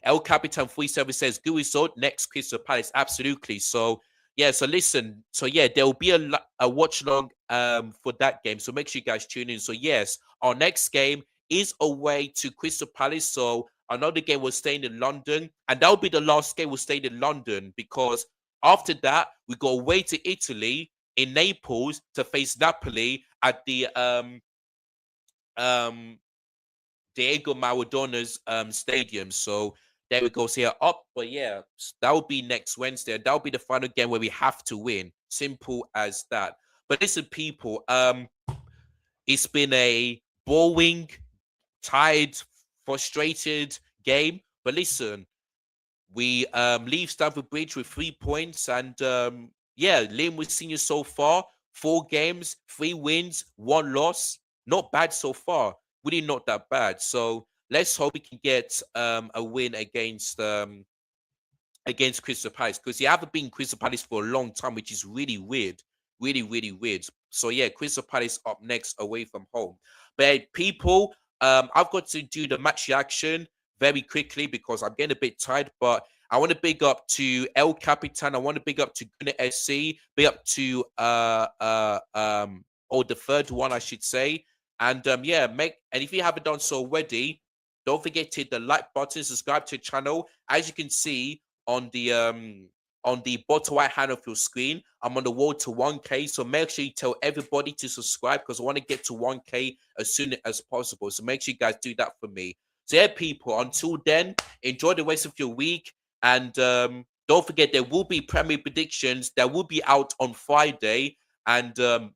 El Capitan 37 says, good result next Crystal Palace. Absolutely. So yeah, so listen, so yeah, there will be a watch along for that game. So make sure you guys tune in. So yes, our next game is away to Crystal Palace. So another game we're staying in London, and that'll be the last game we're staying in London, because after that we go away to Italy in Naples to face Napoli at the Diego Maradona's stadium. So there we go. So yeah, up, but yeah, that will be next Wednesday. That will be the final game where we have to win. Simple as that. But listen, people, it's been a boring, tired, frustrated game. But listen, we leave Stamford Bridge with 3 points, and yeah, Liam was senior so far. 4 games, 3 wins, 1 loss. Not bad so far. Really not that bad. So let's hope we can get a win against Crystal Palace, because you haven't been Crystal Palace for a long time, which is really weird. Really, really weird. So yeah, Crystal Palace up next away from home. But people, I've got to do the match reaction very quickly because I'm getting a bit tired, but I want to big up to El Capitan. I want to big up to Gunner SC. Big up to or the third one, I should say. And yeah, and if you haven't done so already, don't forget to hit the like button, subscribe to the channel. As you can see on the bottom right hand of your screen, I'm on the road to 1K. So make sure you tell everybody to subscribe because I want to get to 1K as soon as possible. So make sure you guys do that for me. So yeah, people, until then, enjoy the rest of your week. And don't forget, there will be Premier predictions that will be out on Friday. And then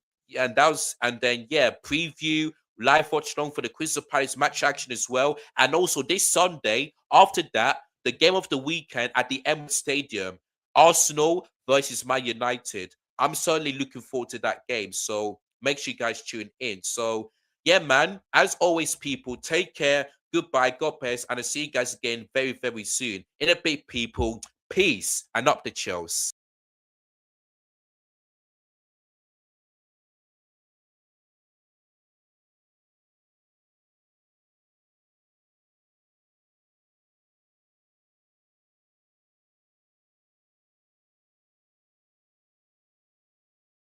yeah, preview live watch along for the Crystal Palace match action as well. And also this Sunday, after that, the game of the weekend at the Emirates Stadium, Arsenal versus Man United. I'm certainly looking forward to that game. So make sure you guys tune in. So yeah, man, as always, people, take care. Goodbye, God bless, and I'll see you guys again very, very soon. In a bit, people. Peace and up the chills.